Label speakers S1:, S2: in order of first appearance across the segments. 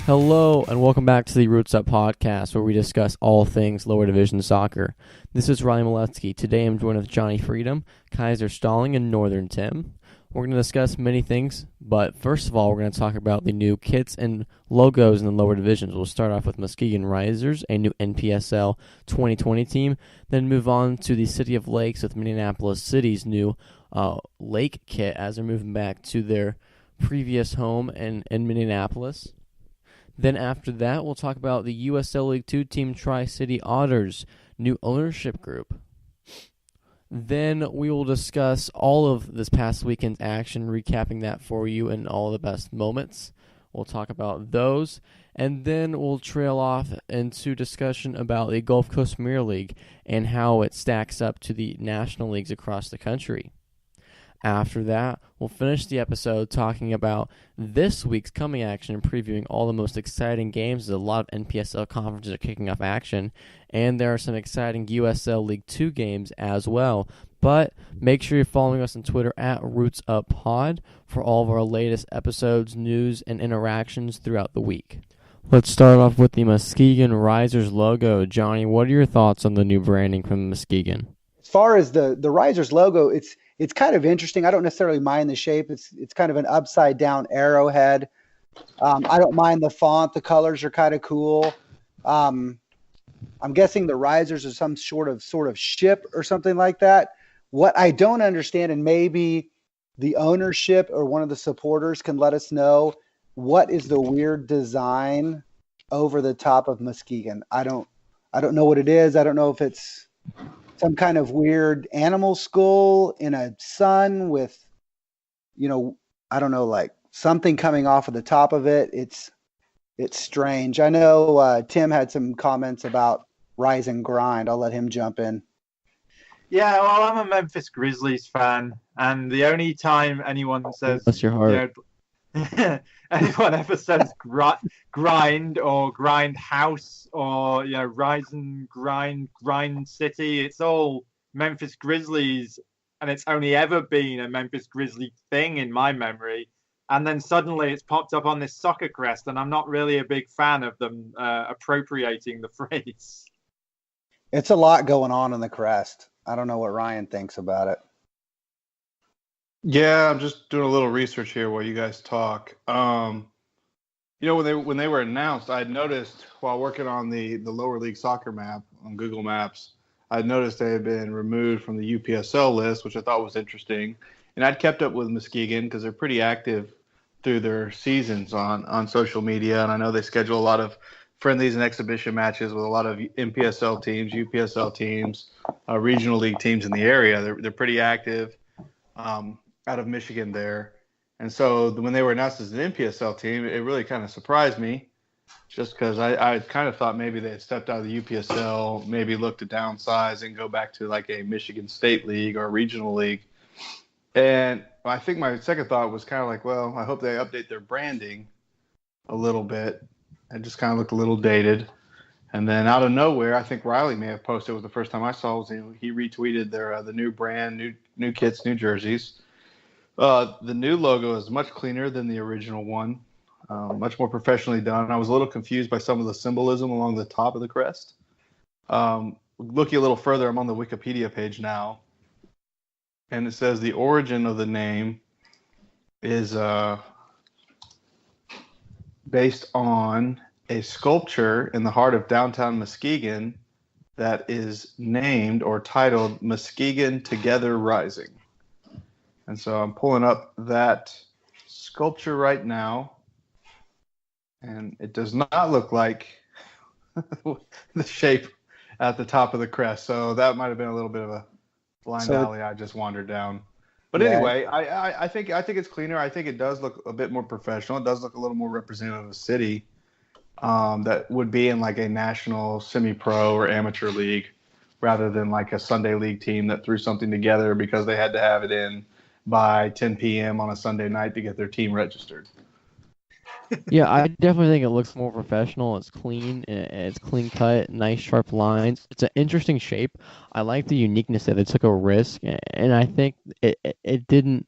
S1: Hello, and welcome back to the Roots Up podcast, where we discuss all things lower division soccer. This is Ryan Moletsky. Today I'm joined with Johhny Freedom, Kiser Stalling, and Northern Tim. We're going to discuss many things, but first of all, we're going to talk about the new kits and logos in the lower divisions. We'll start off with Muskegon Risers, a new NPSL 2020 team, then move on to the City of Lakes with Minneapolis City's new lake kit as they're moving back to their previous home in Minneapolis. Then after that, we'll talk about the USL League 2 team Tri-Cities Otters' new ownership group. Then we will discuss all of this past weekend's action, recapping that for you and all the best moments. We'll talk about those. And then we'll trail off into discussion about the Gulf Coast Premier League and how it stacks up to the national leagues across the country. After that, we'll finish the episode talking about this week's coming action and previewing all the most exciting games. A lot of NPSL conferences are kicking off action, and there are some exciting USL League 2 games as well. But make sure you're following us on Twitter at RootsUpPod for all of our latest episodes, news, and interactions throughout the week. Let's start off with the Muskegon Risers logo. Johhny, what are your thoughts on the new branding from Muskegon?
S2: As far as the Risers logo, it's kind of interesting. I don't necessarily mind the shape. It's kind of an upside down arrowhead. I don't mind the font. The colors are kind of cool. I'm guessing the Risers are some sort of ship or something like that. What I don't understand, and maybe the ownership or one of the supporters can let us know, what is the weird design over the top of Muskegon? I don't know what it is. I don't know if it's some kind of weird animal skull in a sun with, I don't know, like something coming off of the top of it. It's strange. I know Tim had some comments about Rise and Grind. I'll let him jump in.
S3: Yeah, well, I'm a Memphis Grizzlies fan, and the only time anyone says,
S1: Bless your heart.
S3: Anyone ever says grind or grind house or rise and grind city, it's all Memphis Grizzlies, and it's only ever been a Memphis Grizzly thing in my memory. And then suddenly it's popped up on this soccer crest, and I'm not really a big fan of them appropriating the phrase.
S2: It's a lot going on in the crest. I don't know what Ryan thinks about it.
S4: Yeah, I'm just doing a little research here while you guys talk. When they were announced, I had noticed while working on the lower league soccer map on Google Maps, I'd noticed they had been removed from the UPSL list, which I thought was interesting. And I'd kept up with Muskegon because they're pretty active through their seasons on social media, and I know they schedule a lot of friendlies and exhibition matches with a lot of NPSL teams, UPSL teams, regional league teams in the area. They're pretty active. Out of Michigan there. And so when they were announced as an NPSL team, it really kind of surprised me just because I kind of thought maybe they had stepped out of the UPSL, maybe looked to downsize and go back to like a Michigan State League or a regional league. And I think my second thought was kind of like, well, I hope they update their branding a little bit. It just kind of looked a little dated. And then out of nowhere, I think Riley may have posted, it was the first time I saw it, he retweeted the new brand, new kits, new jerseys. The new logo is much cleaner than the original one, much more professionally done. I was a little confused by some of the symbolism along the top of the crest. Looking a little further, I'm on the Wikipedia page now, and it says the origin of the name is based on a sculpture in the heart of downtown Muskegon that is named or titled Muskegon Together Rising. And so I'm pulling up that sculpture right now, and it does not look like the shape at the top of the crest. So that might have been a little bit of a blind alley I just wandered down. But anyway, I think it's cleaner. I think it does look a bit more professional. It does look a little more representative of a city that would be in like a national semi-pro or amateur league rather than like a Sunday league team that threw something together because they had to have it in by 10 p.m. on a Sunday night to get their team registered.
S1: Yeah, I definitely think it looks more professional. It's clean. It's clean cut, nice sharp lines. It's an interesting shape. I like the uniqueness that they took a risk, and I think it didn't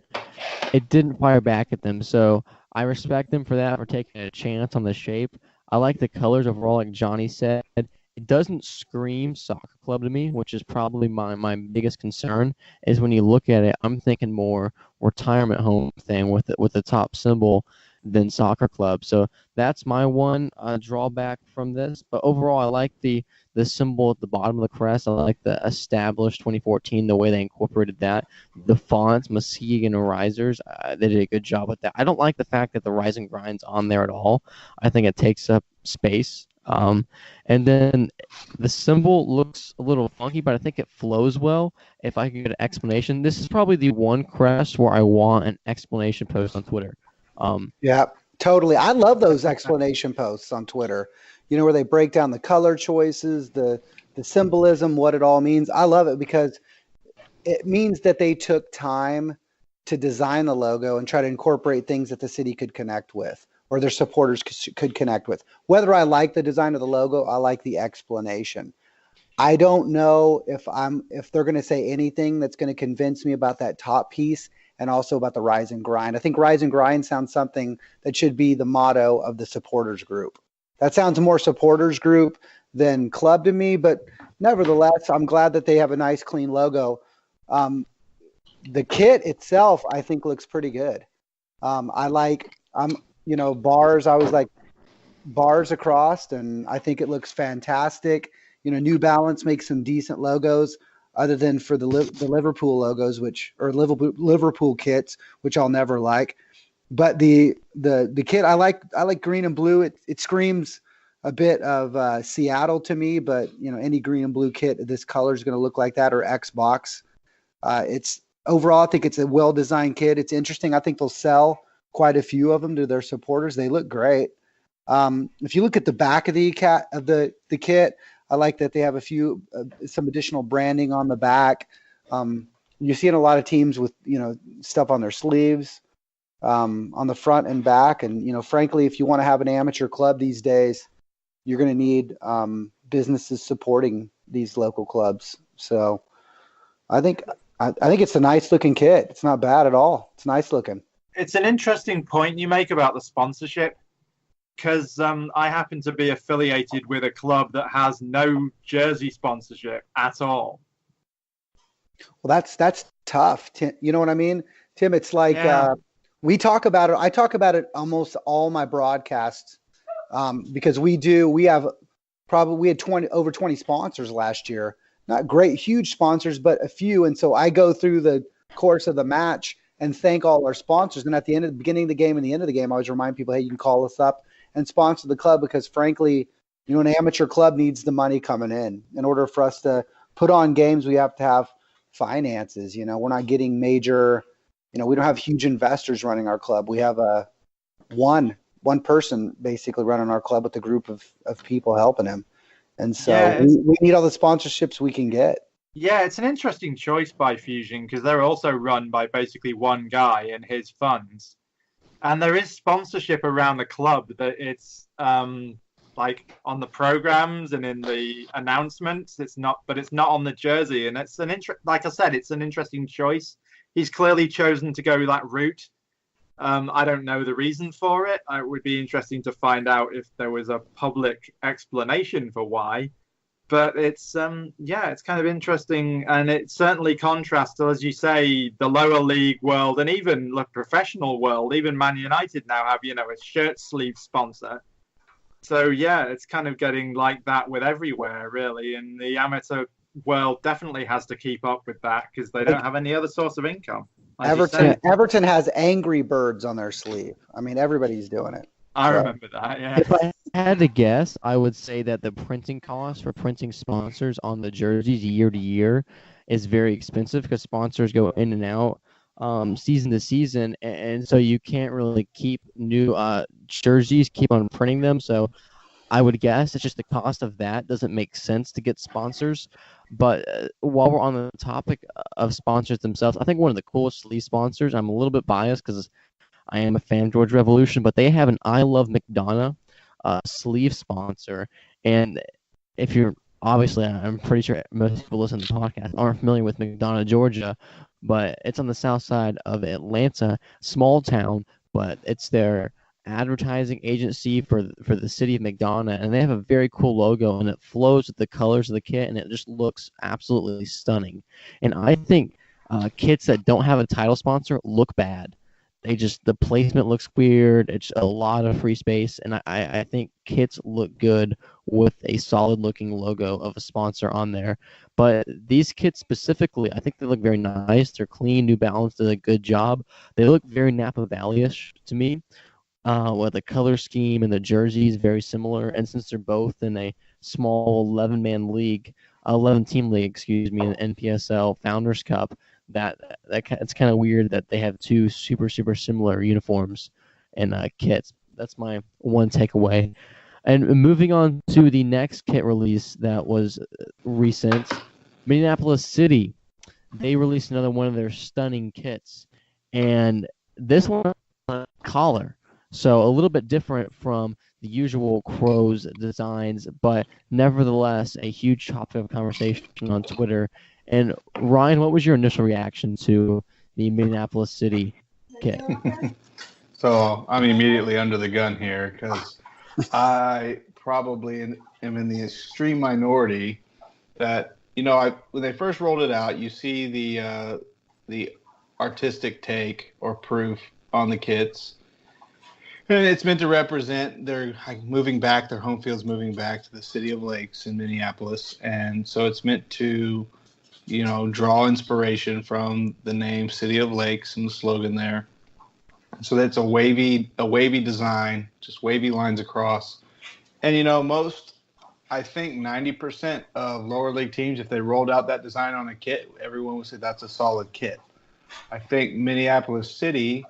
S1: fire back at them. So I respect them for that, for taking a chance on the shape. I like the colors overall, like Johhny said. It doesn't scream soccer club to me, which is probably my biggest concern. Is when you look at it, I'm thinking more retirement home thing with the top symbol than soccer club. So that's my one drawback from this. But overall, I like the symbol at the bottom of the crest. I like the established 2014, the way they incorporated that. The fonts, Muskegon Risers, they did a good job with that. I don't like the fact that the Rise and Grind's on there at all. I think it takes up space. And then the symbol looks a little funky, but I think it flows well. If I could get an explanation, this is probably the one crest where I want an explanation post on Twitter.
S2: Yeah, totally. I love those explanation posts on Twitter, where they break down the color choices, the symbolism, what it all means. I love it because it means that they took time to design the logo and try to incorporate things that the city could connect with or their supporters could connect with. Whether I like the design of the logo, I like the explanation. I don't know if they're going to say anything that's going to convince me about that top piece and also about the Rise and Grind. I think Rise and Grind sounds something that should be the motto of the supporters group. That sounds more supporters group than club to me, but nevertheless, I'm glad that they have a nice clean logo. The kit itself, I think, looks pretty good. Bars. I always like bars across, and I think it looks fantastic. New Balance makes some decent logos, other than for the Liverpool logos, or Liverpool kits, which I'll never like. But the kit, I like green and blue. It screams a bit of Seattle to me, but any green and blue kit, this color is going to look like that, or Xbox. It's overall, I think it's a well-designed kit. It's interesting. I think they'll sell quite a few of them to their supporters. They look great. If you look at the back of the kit, I like that they have some additional branding on the back. You're seeing a lot of teams with stuff on their sleeves, on the front and back. And frankly, if you want to have an amateur club these days, you're going to need businesses supporting these local clubs. So I think it's a nice looking kit. It's not bad at all. It's nice looking.
S3: It's an interesting point you make about the sponsorship, because I happen to be affiliated with a club that has no jersey sponsorship at all.
S2: Well, that's tough. You know what I mean, Tim? It's like we talk about it. I talk about it almost all my broadcasts because we had over 20 sponsors last year. Not great, huge sponsors, but a few. And so I go through the course of the match and thank all our sponsors. And at the beginning of the game and the end of the game, I always remind people, hey, you can call us up and sponsor the club, because frankly, an amateur club needs the money coming in. In order for us to put on games, we have to have finances. We're not getting major, we don't have huge investors running our club. We have one person basically running our club with a group of people helping him. And so we need all the sponsorships we can get.
S3: Yeah, it's an interesting choice by Fusion, because they're also run by basically one guy and his funds. And there is sponsorship around the club that it's like on the programs and in the announcements. It's not on the jersey. And it's like I said, it's an interesting choice. He's clearly chosen to go that route. I don't know the reason for it. It would be interesting to find out if there was a public explanation for why. But it's it's kind of interesting, and it certainly contrasts, as you say, the lower league world and even the professional world. Even Man United now have a shirt sleeve sponsor. So it's kind of getting like that with everywhere, really. And the amateur world definitely has to keep up with that, because they don't have any other source of income.
S2: Everton has Angry Birds on their sleeve. I mean, everybody's doing it.
S3: I remember that, yeah.
S1: If I had to guess, I would say that the printing cost for printing sponsors on the jerseys year to year is very expensive, because sponsors go in and out season to season, and so you can't really keep new jerseys, keep on printing them. So I would guess it's just the cost of that doesn't make sense to get sponsors. But while we're on the topic of sponsors themselves, I think one of the coolest sleeve sponsors, I'm a little bit biased because I am a fan of Georgia Revolution, but they have an I Love McDonough sleeve sponsor. And if you're, obviously, I'm pretty sure most people listening to the podcast aren't familiar with McDonough, Georgia, but it's on the south side of Atlanta, small town, but it's their advertising agency for the city of McDonough, and they have a very cool logo, and it flows with the colors of the kit, and it just looks absolutely stunning. And I think kits that don't have a title sponsor look bad. The placement looks weird. It's a lot of free space, and I think kits look good with a solid looking logo of a sponsor on there. But these kits specifically, I think they look very nice. They're clean. New Balance did a good job. They look very Napa Valley-ish to me. With the color scheme and the jerseys very similar, and since they're both in a small 11-team league, excuse me, in the NPSL Founders Cup, it's kind of weird that they have two super similar uniforms and kits. That's my one takeaway. And moving on to the next kit release that was recent, Minneapolis City. They released another one of their stunning kits, and this one collar. So a little bit different from the usual Crows designs, but nevertheless a huge topic of conversation on Twitter. And Ryan, what was your initial reaction to the Minneapolis City kit?
S4: So I'm immediately under the gun here because I probably am in the extreme minority that, when they first rolled it out, you see the artistic take or proof on the kits. And it's meant to represent their home field's moving back to the City of Lakes in Minneapolis. And so it's meant to, draw inspiration from the name City of Lakes and the slogan there. So that's a wavy design, just wavy lines across. And, I think 90% of lower league teams, if they rolled out that design on a kit, everyone would say that's a solid kit. I think Minneapolis City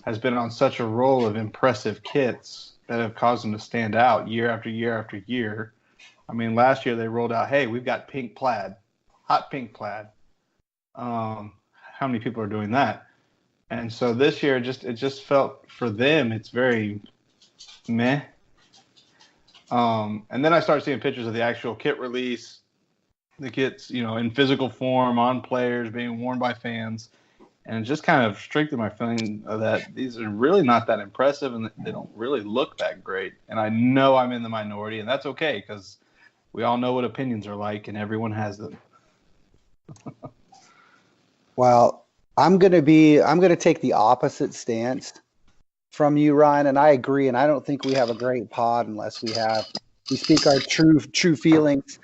S4: has been on such a roll of impressive kits that have caused them to stand out year after year after year. I mean, last year they rolled out, hey, we've got pink plaid, hot pink plaid. How many people are doing that? And so this year, it just felt for them, it's very meh. And then I started seeing pictures of the actual kit release, the kits, in physical form on players being worn by fans. And it just kind of strengthened my feeling that these are really not that impressive and they don't really look that great. And I know I'm in the minority, and that's okay because we all know what opinions are like, and everyone has them.
S2: Well, I'm gonna take the opposite stance from you, Ryan, and I agree. And I don't think we have a great pod unless we speak our true feelings.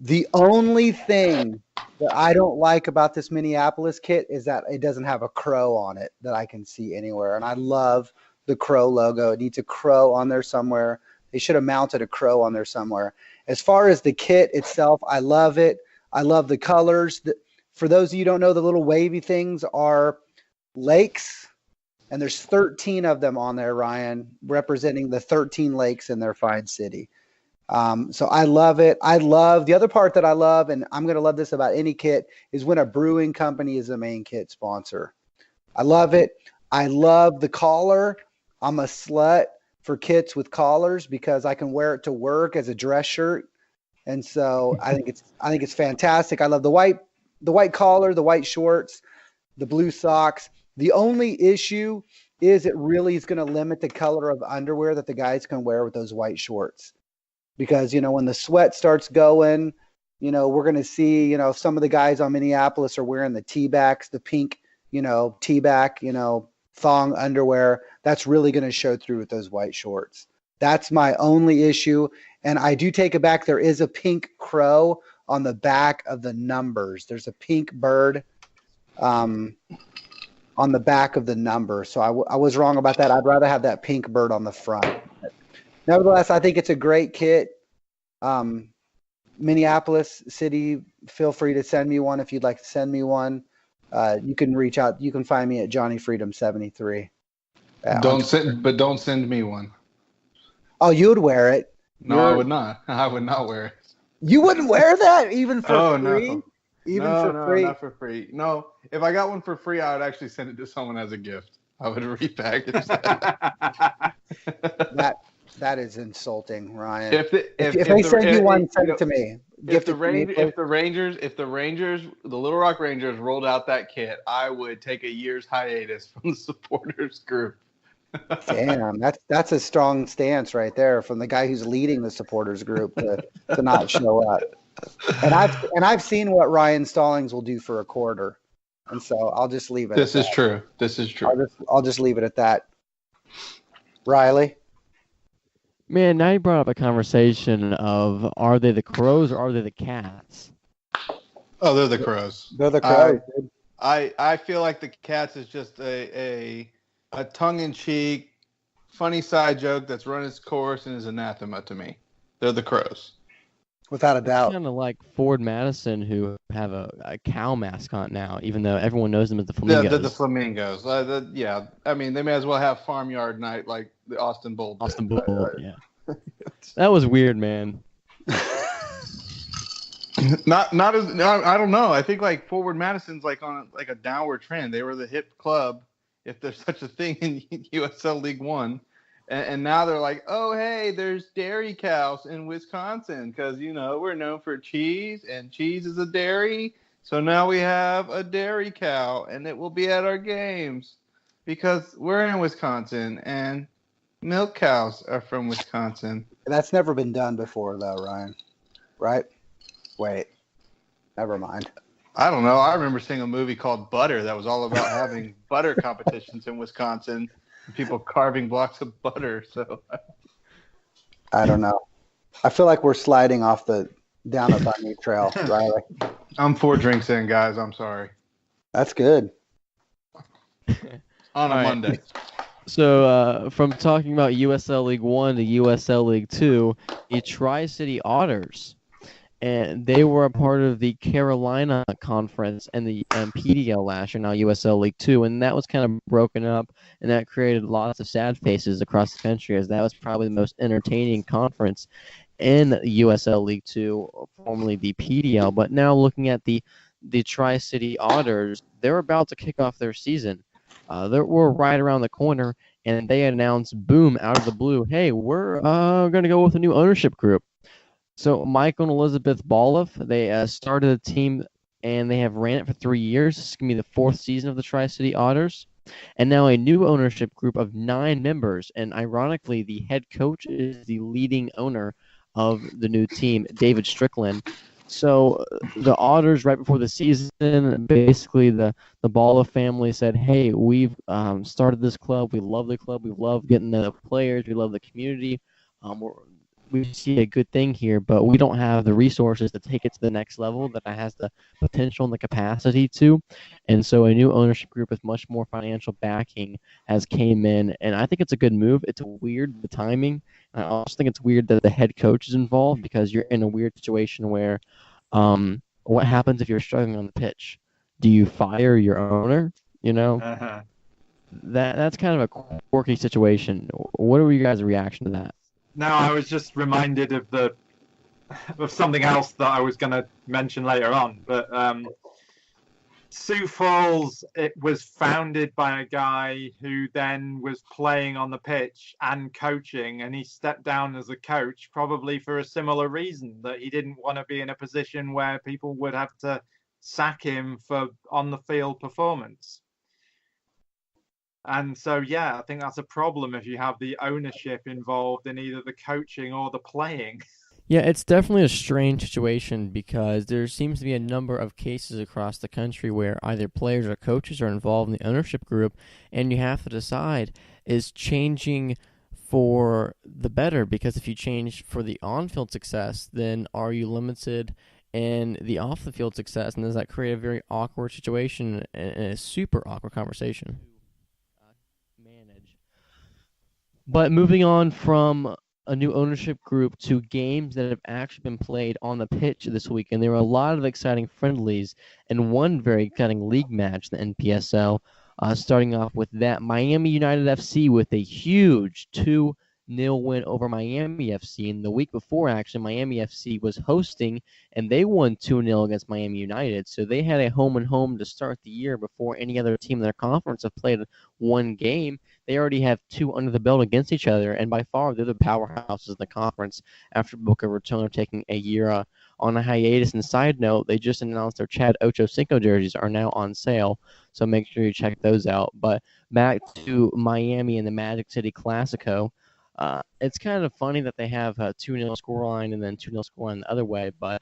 S2: The only thing that I don't like about this Minneapolis kit is that it doesn't have a crow on it that I can see anywhere. And I love the crow logo. It needs a crow on there somewhere. They should have mounted a crow on there somewhere. As far as the kit itself, I love it. I love the colors. For those of you who don't know, the little wavy things are lakes, and there's 13 of them on there, Ryan, representing the 13 lakes in their fine city. So I love it. The other part that I love, and I'm going to love this about any kit, is when a brewing company is the main kit sponsor. I love it. I love the collar. I'm a slut for kits with collars because I can wear it to work as a dress shirt. And so I think it's fantastic. I love the white collar, the white shorts, the blue socks. The only issue is it really is going to limit the color of underwear that the guys can wear with those white shorts. Because, when the sweat starts going, we're going to see, some of the guys on Minneapolis are wearing the T-backs, the pink, T-back, thong underwear. That's really going to show through with those white shorts. That's my only issue. And I do take it back. There is a pink crow on the back of the numbers. There's a pink bird on the back of the number. So I was wrong about that. I'd rather have that pink bird on the front. Nevertheless, I think it's a great kit. Minneapolis City, feel free to send me one if you'd like to send me one. You can reach out. You can find me at Johhny Freedom 73.
S4: Don't send me one.
S2: Oh, you would wear it.
S4: No, I would not. I would not wear it.
S2: You wouldn't wear that even for free?
S4: No.
S2: For free?
S4: Not for free. No, if I got one for free, I would actually send it to someone as a gift. I would repackage that.
S2: That is insulting, Ryan.
S4: If
S2: they send you one, send it to me.
S4: If the Rangers, the Little Rock Rangers rolled out that kit, I would take a year's hiatus from the supporters group
S2: Damn, that's a strong stance right there from the guy who's leading the supporters group to not show up. And I've seen what Ryan Stallings will do for a quarter, and so I'll just leave it.
S4: This is true. This is true.
S2: I'll just leave it at that. Riley,
S1: Man, now you brought up a conversation of are they the Crows or are they the Cats?
S4: Oh, they're the Crows.
S2: they're the Crows. Dude.
S4: I feel like the Cats is just a tongue-in-cheek, funny side joke that's run its course and is anathema to me. They're the Crows.
S2: Without a doubt.
S1: Kind of like Ford Madison, who have a cow mascot now, even though everyone knows them as the Flamingos.
S4: Yeah, the Flamingos. Yeah, I mean, they may as well have farmyard night like the Austin Bull.
S1: Austin Bull, yeah. That was weird, man.
S4: Not as I don't know. I think like Forward Madison's like on like a downward trend. They were the hip club, if there's such a thing in USL League One, and now they're like, oh hey, there's dairy cows in Wisconsin because we're known for cheese and cheese is a dairy. So now we have a dairy cow and it will be at our games because we're in Wisconsin and milk cows are from Wisconsin.
S2: That's never been done before, though, Ryan. Right? Wait. Never mind.
S4: I don't know. I remember seeing a movie called Butter that was all about having butter competitions in Wisconsin and people carving blocks of butter. So
S2: I don't know. I feel like we're sliding off down a bunny trail, Riley.
S4: I'm 4 drinks in, guys. I'm sorry.
S2: That's good.
S4: On a Monday.
S1: So from talking about USL League 1 to USL League 2, the Tri-City Otters, and they were a part of the Carolina Conference and the PDL last year, now USL League 2, and that was kind of broken up, and that created lots of sad faces across the country, as that was probably the most entertaining conference in USL League 2, formerly the PDL. But now looking at the Tri-City Otters, they're about to kick off their season. We're right around the corner, and they announced, boom, out of the blue, hey, we're going to go with a new ownership group. So Michael and Elizabeth Baloff, they started a team, and they have ran it for 3 years. This is going to be the 4th season of the Tri-City Otters. And now a new ownership group of 9 members, and ironically, the head coach is the leading owner of the new team, David Strickland. So the Otters, right before the season, basically the Baloff family said, hey, we've started this club. We love the club. We love getting the players. We love the community. We see a good thing here, but we don't have the resources to take it to the next level that it has the potential and the capacity to. And so a new ownership group with much more financial backing has came in, and I think it's a good move. It's weird, the timing. I also think it's weird that the head coach is involved because you're in a weird situation where what happens if you're struggling on the pitch? Do you fire your owner? That's kind of a quirky situation. What were you guys' reaction to that?
S3: Now I was just reminded of something else that I was going to mention later on. But Sioux Falls, it was founded by a guy who then was playing on the pitch and coaching, and he stepped down as a coach probably for a similar reason, that he didn't want to be in a position where people would have to sack him for on-the-field performance. And so, yeah, I think that's a problem if you have the ownership involved in either the coaching or the playing.
S1: Yeah, it's definitely a strange situation because there seems to be a number of cases across the country where either players or coaches are involved in the ownership group, and you have to decide, is changing for the better? Because if you change for the on-field success, then are you limited in the off-the-field success? And does that create a very awkward situation and a super awkward conversation? But moving on from a new ownership group to games that have actually been played on the pitch this week, and there were a lot of exciting friendlies and one very exciting league match, the NPSL, starting off with that Miami United FC with a huge 2-0 win over Miami FC. And the week before, actually, Miami FC was hosting, and they won 2-0 against Miami United. So they had a home-and-home to start the year before any other team in their conference have played one game. They already have 2 under the belt against each other, and by far they're the powerhouses in the conference after Boca Raton taking a year on a hiatus. And side note, they just announced their Chad Ochocinco jerseys are now on sale, so make sure you check those out. But back to Miami and the Magic City Classico. It's kind of funny that they have a 2-0 scoreline and then 2-0 scoreline the other way, but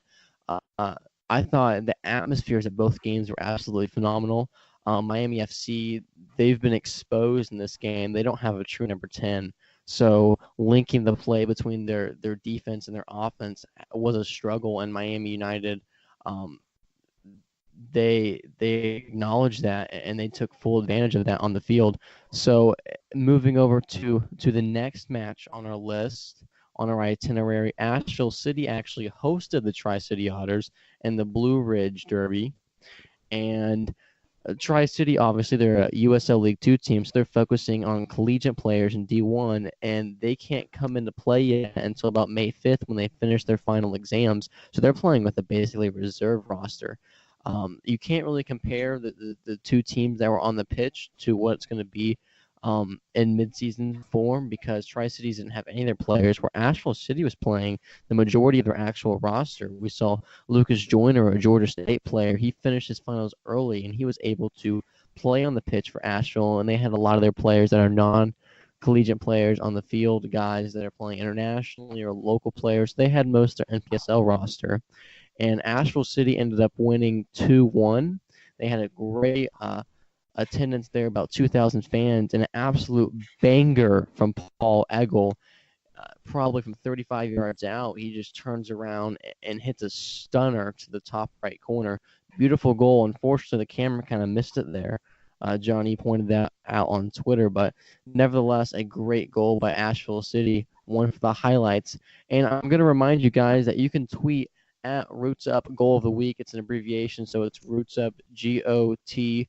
S1: I thought the atmospheres of both games were absolutely phenomenal. Miami FC, they've been exposed in this game. They don't have a true number 10. So linking the play between their defense and their offense was a struggle, and Miami United, they acknowledged that and they took full advantage of that on the field. So moving over to the next match on our list, on our itinerary, Asheville City actually hosted the Tri-City Otters in the Blue Ridge Derby, and Tri-City, obviously, they're a USL League 2 team, so they're focusing on collegiate players in D1, and they can't come into play yet until about May 5th when they finish their final exams. So they're playing with a basically reserve roster. You can't really compare the two teams that were on the pitch to what's going to be in midseason form, because Tri-Cities didn't have any of their players, where Asheville City was playing the majority of their actual roster. We saw Lucas Johhny, a Georgia State player. He finished his finals early, and he was able to play on the pitch for Asheville, and they had a lot of their players that are non-collegiate players on the field, guys that are playing internationally or local players. They had most of their NPSL roster, and Asheville City ended up winning 2-1. They had a great attendance there, about 2,000 fans, and an absolute banger from Paul Eggle, probably from 35 yards out. He just turns around and hits a stunner to the top right corner. Beautiful goal. Unfortunately, the camera kind of missed it there. Johhny pointed that out on Twitter, but nevertheless, a great goal by Asheville City, one for the highlights. And I'm going to remind you guys that you can tweet at Roots Up Goal of the Week. It's an abbreviation, so it's Roots Up, GOTOW.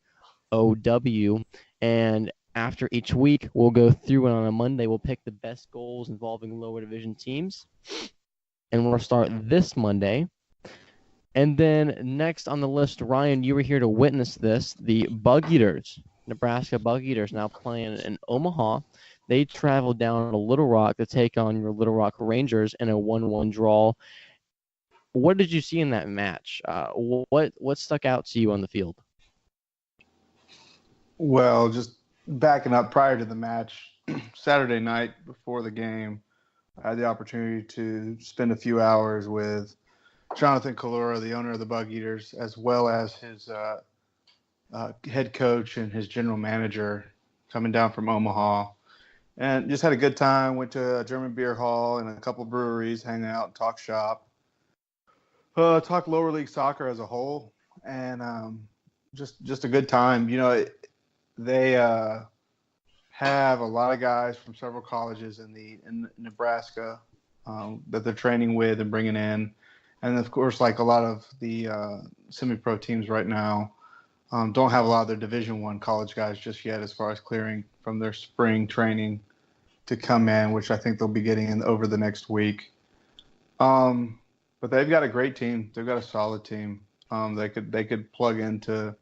S1: And after each week, we'll go through, and on a Monday, we'll pick the best goals involving lower division teams. And we'll start this Monday. And then next on the list, Ryan, you were here to witness this. The Bug Eaters, Nebraska Bug Eaters, now playing in Omaha. They traveled down to Little Rock to take on your Little Rock Rangers in a 1-1 draw. What did you see in that match? What stuck out to you on the field?
S4: Well, just backing up prior to the match, Saturday night before the game, I had the opportunity to spend a few hours with Jonathan Kalura, the owner of the Bug Eaters, as well as his head coach and his general manager, coming down from Omaha. And just had a good time. Went to a German beer hall and a couple breweries, hang out and talk shop. Talk lower league soccer as a whole, and just a good time. You know, they have a lot of guys from several colleges in Nebraska that they're training with and bringing in. And, of course, like a lot of the semi-pro teams right now, don't have a lot of their Division I college guys just yet as far as clearing from their spring training to come in, which I think they'll be getting in over the next week. But they've got a great team. They've got a solid team. They could plug into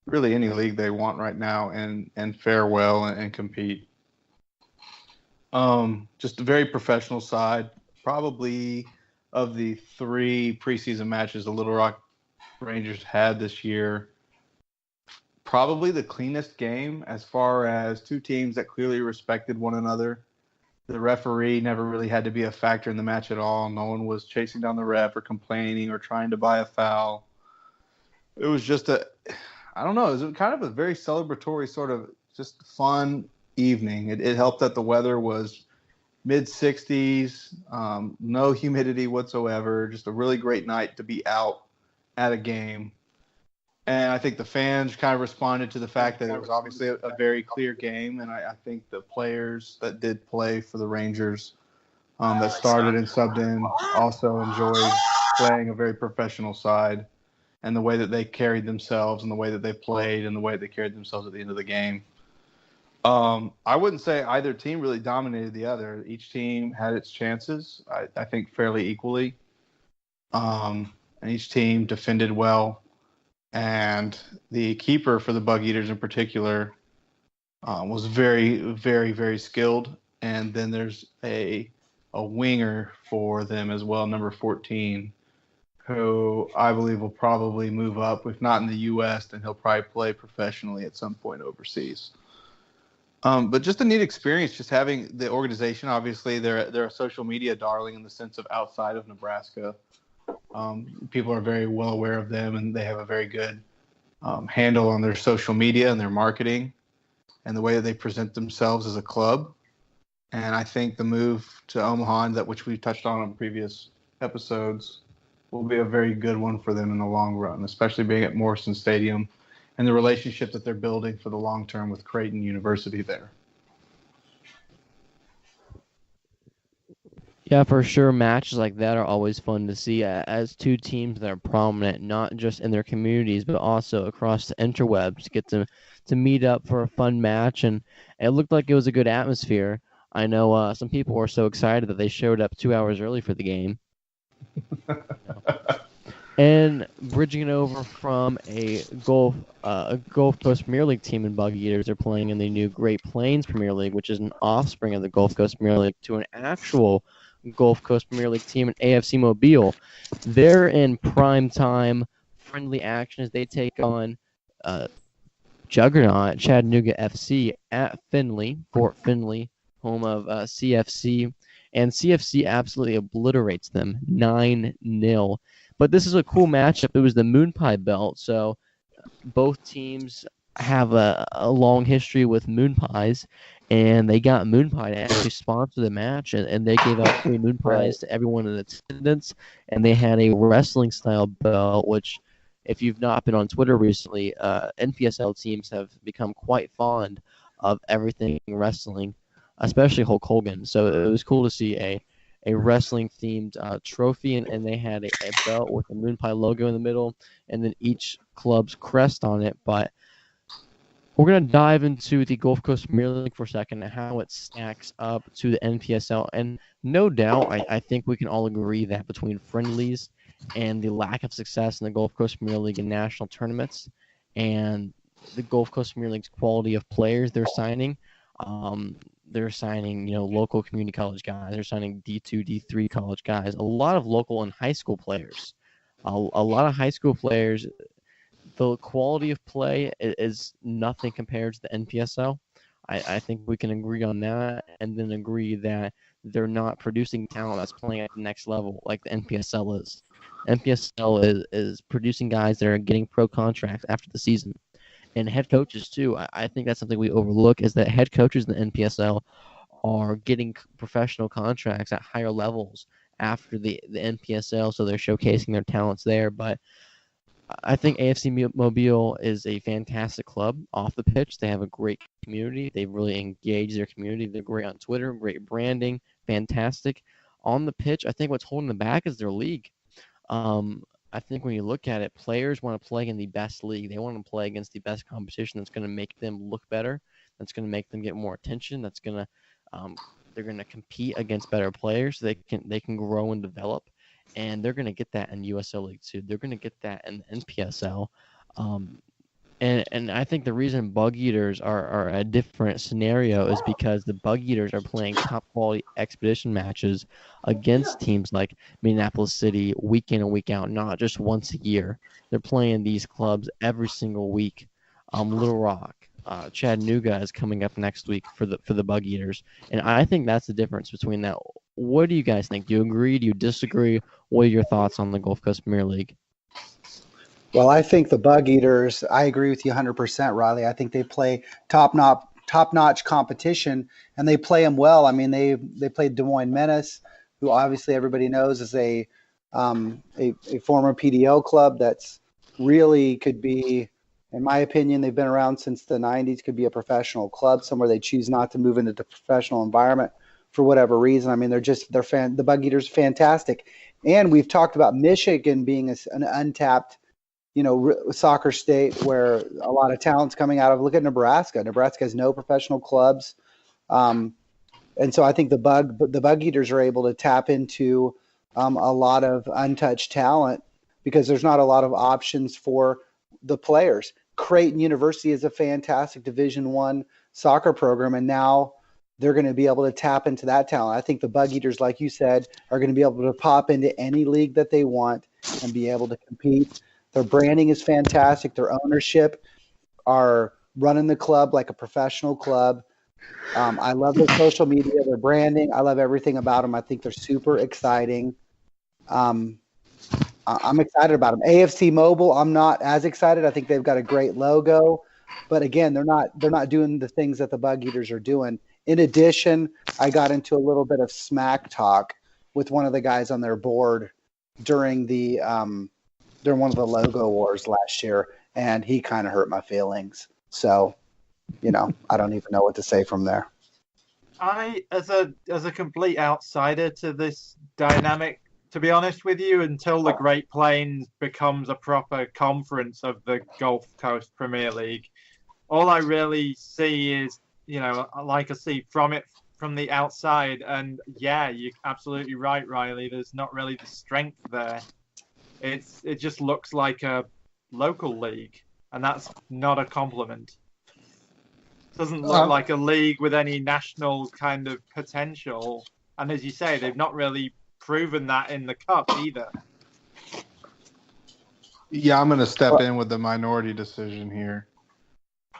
S4: really any league they want right now and fare well and compete. Just a very professional side. Probably of the 3 preseason matches the Little Rock Rangers had this year, probably the cleanest game as far as two teams that clearly respected one another. The referee never really had to be a factor in the match at all. No one was chasing down the ref or complaining or trying to buy a foul. It was just it was kind of a very celebratory sort of just fun evening. It helped that the weather was mid-60s, no humidity whatsoever, just a really great night to be out at a game. And I think the fans kind of responded to the fact that it was obviously a very clear game, and I think the players that did play for the Rangers that started and subbed in also enjoyed playing a very professional side, and the way that they carried themselves and the way that they played and the way they carried themselves at the end of the game. I wouldn't say either team really dominated the other. Each team had its chances, I think, fairly equally. And each team defended well. And the keeper for the Bug Eaters in particular was very, very, very skilled. And then there's a winger for them as well, number 14, who I believe will probably move up. If not in the U.S., then he'll probably play professionally at some point overseas. But just a neat experience, just having the organization. Obviously, they're a social media darling in the sense of outside of Nebraska. People are very well aware of them, and they have a very good handle on their social media and their marketing and the way that they present themselves as a club. And I think the move to Omaha, which we touched on previous episodes, will be a very good one for them in the long run, especially being at Morrison Stadium and the relationship that they're building for the long term with Creighton University there.
S1: Yeah, for sure. Matches like that are always fun to see as two teams that are prominent, not just in their communities, but also across the interwebs. Get to meet up for a fun match, and it looked like it was a good atmosphere. I know some people were so excited that they showed up 2 hours early for the game. And bridging it over from a Gulf Coast Premier League team in Bug Eaters, they're playing in the new Great Plains Premier League, which is an offspring of the Gulf Coast Premier League, to an actual Gulf Coast Premier League team in AFC Mobile. They're in prime time friendly action as they take on Juggernaut Chattanooga FC at Fort Finley, home of CFC. And CFC absolutely obliterates them 9-0. But this is a cool matchup. It was the Moon Pie Belt, so both teams have a long history with Moon Pies, and they got Moon Pie to actually sponsor the match, and they gave out free Moon Pies to everyone in attendance, and they had a wrestling-style belt, which, if you've not been on Twitter recently, NPSL teams have become quite fond of everything wrestling, especially Hulk Hogan. So it was cool to see a wrestling-themed trophy, and they had a belt with a Moon Pie logo in the middle, and then each club's crest on it. But we're going to dive into the Gulf Coast Premier League for a second and how it stacks up to the NPSL. And no doubt, I think we can all agree that between friendlies and the lack of success in the Gulf Coast Premier League in national tournaments and the Gulf Coast Premier League's quality of players they're signing, local community college guys. They're signing D2, D3 college guys. A lot of local and high school players. A lot of high school players. The quality of play is nothing compared to the NPSL. I think we can agree on that, and then agree that they're not producing talent that's playing at the next level like the NPSL is. NPSL is producing guys that are getting pro contracts after the season. And head coaches, too. I think that's something we overlook, is that head coaches in the NPSL are getting professional contracts at higher levels after the NPSL, so they're showcasing their talents there. But I think AFC Mobile is a fantastic club off the pitch. They have a great community. They really engage their community. They're great on Twitter, great branding, fantastic. On the pitch, I think what's holding them back is their league. I think when you look at it, players want to play in the best league. They want to play against the best competition that's going to make them look better, that's going to make them get more attention, that's going to they're going to compete against better players. They can grow and develop, and they're going to get that in USL League 2. They're going to get that in the NPSL. And I think the reason Bug Eaters are a different scenario is because the Bug Eaters are playing top quality expedition matches against teams like Minneapolis City week in and week out, not just once a year. They're playing these clubs every single week. Little Rock, Chattanooga is coming up next week for the Bug Eaters, and I think that's the difference between that. What do you guys think? Do you agree? Do you disagree? What are your thoughts on the Gulf Coast Premier League?
S2: Well, I think the Bug Eaters, I agree with you 100%, Riley. I think they play top-notch competition, and they play them well. I mean, they played Des Moines Menace, who obviously everybody knows is a former PDL club that's really could be, in my opinion, they've been around since the 90s, could be a professional club, somewhere they choose not to move into the professional environment for whatever reason. I mean, the Bug Eaters are fantastic. And we've talked about Michigan being an untapped soccer state where a lot of talent's coming out of. Look at Nebraska. Nebraska has no professional clubs. And so I think the Bug Eaters are able to tap into a lot of untouched talent because there's not a lot of options for the players. Creighton University is a fantastic Division I soccer program, and now they're going to be able to tap into that talent. I think the Bug Eaters, like you said, are going to be able to pop into any league that they want and be able to compete. Their branding is fantastic. Their ownership are running the club like a professional club. I love their social media, their branding. I love everything about them. I think they're super exciting. I'm excited about them. AFC Mobile, I'm not as excited. I think they've got a great logo, but again, they're not doing the things that the Bug Eaters are doing. In addition, I got into a little bit of smack talk with one of the guys on their board during one of the logo wars last year, and he kind of hurt my feelings. So, I don't even know what to say from there.
S3: I, as a complete outsider to this dynamic, to be honest with you, until the Great Plains becomes a proper conference of the Gulf Coast Premier League, all I really see is, like I see from the outside. And yeah, you're absolutely right, Riley. There's not really the strength there. It just looks like a local league, and that's not a compliment. It doesn't look like a league with any national kind of potential. And as you say, they've not really proven that in the cup either.
S4: Yeah, I'm going to step in with the minority decision here.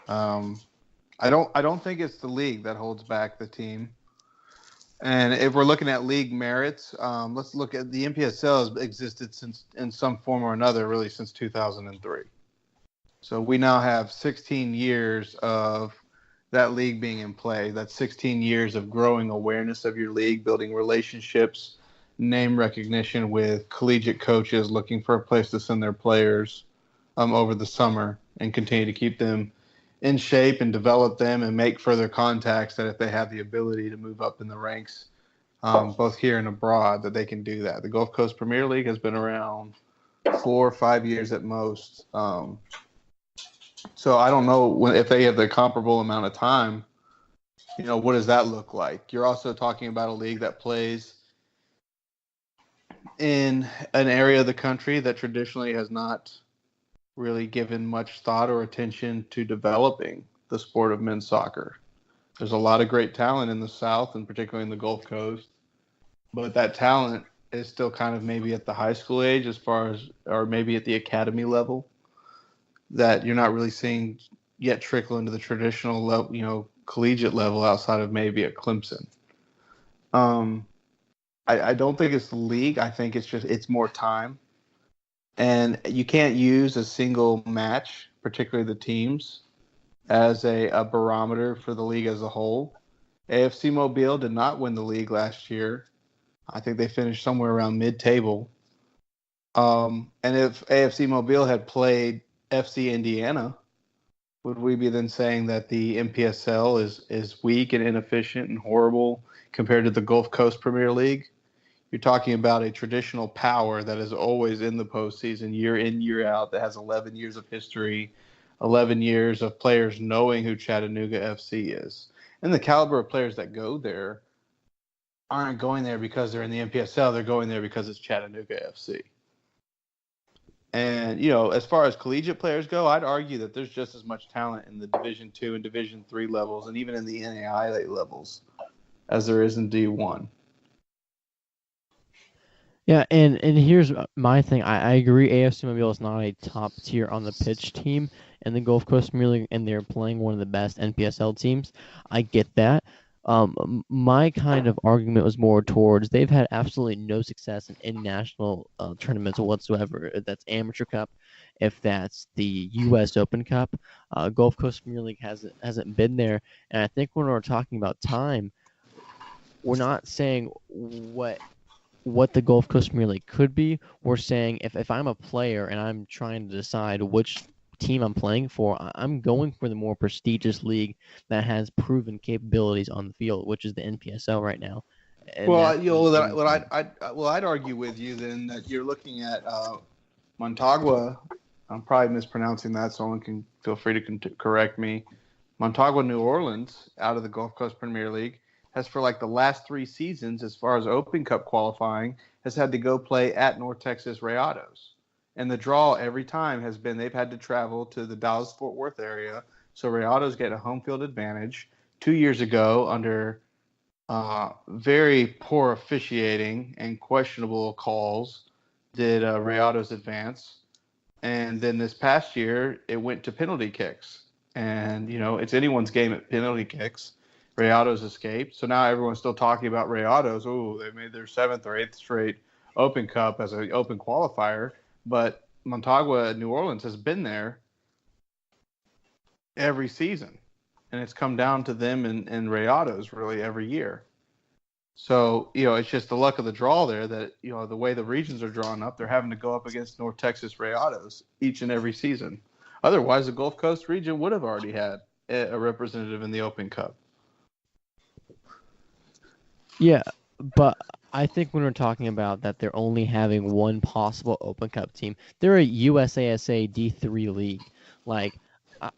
S4: I don't think it's the league that holds back the team. And if we're looking at league merits, let's look at the NPSL has existed since in some form or another really since 2003. So we now have 16 years of that league being in play. That's 16 years of growing awareness of your league, building relationships, name recognition with collegiate coaches looking for a place to send their players over the summer and continue to keep them in shape and develop them and make further contacts that if they have the ability to move up in the ranks, both here and abroad, that they can do that. The Gulf Coast Premier League has been around 4 or 5 years at most. So I don't know if they have the comparable amount of time, what does that look like? You're also talking about a league that plays in an area of the country that traditionally has not really given much thought or attention to developing the sport of men's soccer. There's a lot of great talent in the South and particularly in the Gulf Coast, but that talent is still kind of maybe at the high school age or maybe at the academy level that you're not really seeing yet trickle into the traditional level, collegiate level outside of maybe at Clemson. I don't think it's the league. I think it's more time. And you can't use a single match, particularly the teams, as a barometer for the league as a whole. AFC Mobile did not win the league last year. I think they finished somewhere around mid-table. And if AFC Mobile had played FC Indiana, would we be then saying that the NPSL is weak and inefficient and horrible compared to the Gulf Coast Premier League? You're talking about a traditional power that is always in the postseason, year in, year out, that has 11 years of history, 11 years of players knowing who Chattanooga FC is. And the caliber of players that go there aren't going there because they're in the NPSL. They're going there because it's Chattanooga FC. And, as far as collegiate players go, I'd argue that there's just as much talent in the Division II and Division III levels and even in the NAIA levels as there is in D1.
S1: Yeah, and here's my thing. I agree AFC Mobile is not a top tier on the pitch team in the Gulf Coast Premier League, and they're playing one of the best NPSL teams. I get that. My kind of argument was more towards they've had absolutely no success in national tournaments whatsoever. If that's Amateur Cup, if that's the U.S. Open Cup, Gulf Coast Premier League hasn't been there. And I think when we're talking about time, we're not saying what the Gulf Coast Premier League could be. We're saying if I'm a player and I'm trying to decide which team I'm playing for, I'm going for the more prestigious league that has proven capabilities on the field, which is the NPSL right now. And
S4: I'd argue with you then that you're looking at Montagua. I'm probably mispronouncing that. Someone can feel free to correct me. Montagua, New Orleans, out of the Gulf Coast Premier League, has for like the last 3 seasons, as far as Open Cup qualifying, has had to go play at North Texas Rayados. And the draw every time has been they've had to travel to the Dallas-Fort Worth area. So Rayados get a home field advantage. 2 years ago, under very poor officiating and questionable calls, did Rayados advance, and then this past year it went to penalty kicks. And, it's anyone's game at penalty kicks. Rayados escaped. So now everyone's still talking about Rayados. Oh, they made their 7th or 8th straight Open Cup as an open qualifier. But Montagua, New Orleans, has been there every season. And it's come down to them and Rayados really every year. So, it's just the luck of the draw there that, the way the regions are drawn up, they're having to go up against North Texas Rayados each and every season. Otherwise, the Gulf Coast region would have already had a representative in the Open Cup.
S1: Yeah, but I think when we're talking about that they're only having one possible Open Cup team, they're a USASA D3 league. Like,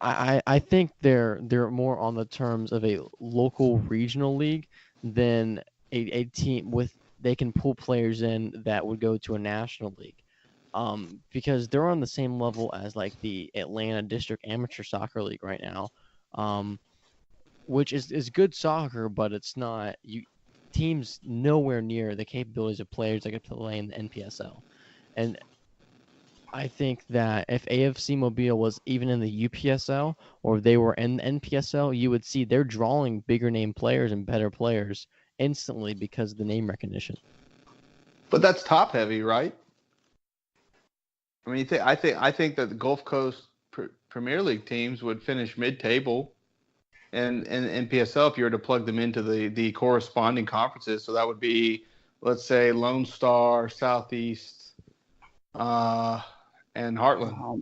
S1: I think they're more on the terms of a local regional league than a team they can pull players in that would go to a national league. Because they're on the same level as like the Atlanta District Amateur Soccer League right now, which is good soccer, but it's not teams nowhere near the capabilities of players that could play in the NPSL. And I think that if AFC Mobile was even in the UPSL or if they were in the NPSL, you would see they're drawing bigger name players and better players instantly because of the name recognition.
S4: But that's top heavy, right? I mean, I think that the Gulf Coast Premier League teams would finish mid-table, and NPSL if you were to plug them into the corresponding conferences. So that would be, let's say, Lone Star, Southeast, and Heartland.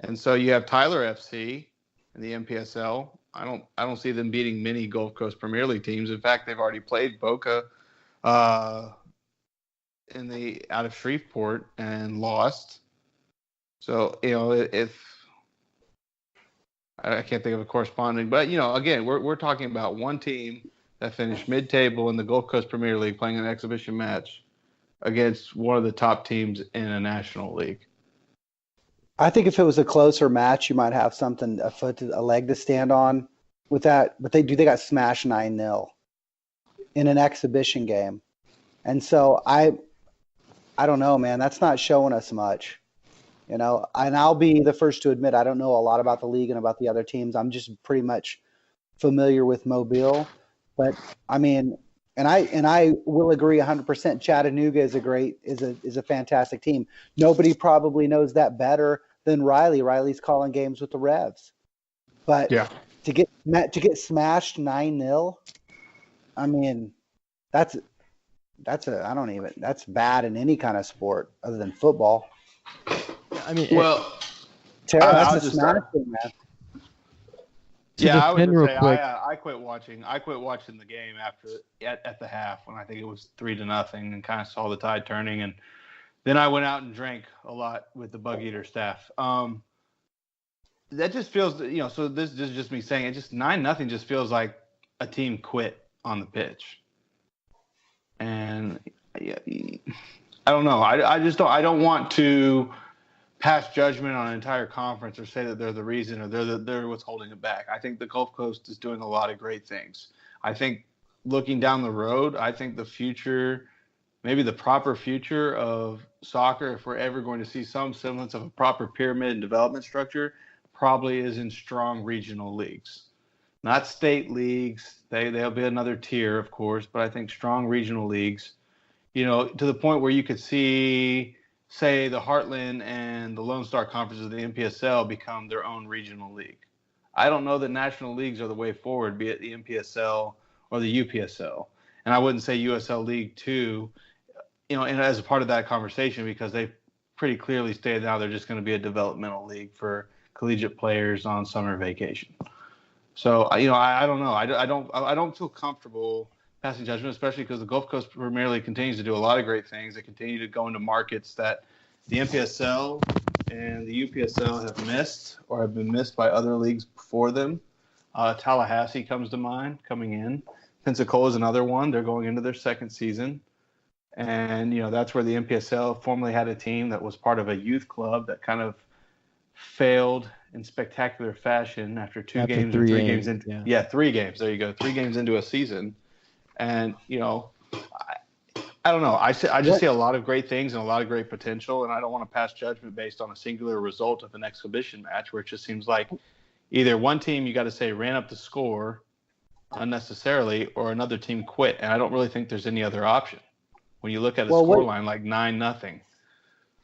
S4: And so you have Tyler FC in the NPSL. I don't see them beating many Gulf Coast Premier League teams. In fact, they've already played Boca out of Shreveport and lost. So, if I can't think of a corresponding, but, again, we're talking about one team that finished mid-table in the Gulf Coast Premier League playing an exhibition match against one of the top teams in a national league.
S2: I think if it was a closer match, you might have something, a leg to stand on with that. But they got smashed 9-0 in an exhibition game. And so I don't know, man, that's not showing us much. And I'll be the first to admit I don't know a lot about the league and about the other teams. I'm just pretty much familiar with Mobile. But I mean, and I will agree 100%. Chattanooga is a fantastic team. Nobody probably knows that better than Riley. Riley's calling games with the Revs. But
S4: yeah,
S2: to get smashed 9-0, I mean, that's bad in any kind of sport other than football.
S1: I mean,
S2: Tara, that's a smashing, man.
S4: Yeah, I would just say I quit watching. I quit watching the game at the half when I think it was 3-0 and kind of saw the tide turning, and then I went out and drank a lot with the Bug Eater staff. That just feels, So this is just me saying it. Just 9-0 just feels like a team quit on the pitch, and I don't know. I just don't. I don't want to pass judgment on an entire conference or say that they're the reason or they're what's holding it back. I think the Gulf Coast is doing a lot of great things. I think looking down the road, I think the future, maybe the proper future of soccer, if we're ever going to see some semblance of a proper pyramid and development structure, probably is in strong regional leagues. Not state leagues. They'll be another tier, of course, but I think strong regional leagues, to the point where you could see, say, the Heartland and the Lone Star conferences of the NPSL become their own regional league. I don't know that national leagues are the way forward, be it the NPSL or the UPSL. And I wouldn't say USL League 2, and as a part of that conversation, because they pretty clearly stated now they're just going to be a developmental league for collegiate players on summer vacation. So, I don't know. I don't feel comfortable passing judgment, especially because the Gulf Coast Premier League continues to do a lot of great things. They continue to go into markets that the NPSL and the UPSL have missed or have been missed by other leagues before them. Tallahassee comes to mind coming in. Pensacola is another one. They're going into their second season. And, that's where the NPSL formerly had a team that was part of a youth club that kind of failed in spectacular fashion after three games. 3 games into. Yeah, 3 games. There you go. 3 games into a season. And, I don't know. I just
S2: What?
S4: see a lot of great things and a lot of great potential, and I don't want to pass judgment based on a singular result of an exhibition match where it just seems like either one team, you got to say, ran up the score unnecessarily, or another team quit. And I don't really think there's any other option when you look at a
S2: Well,
S4: score
S2: what?
S4: line like 9-0.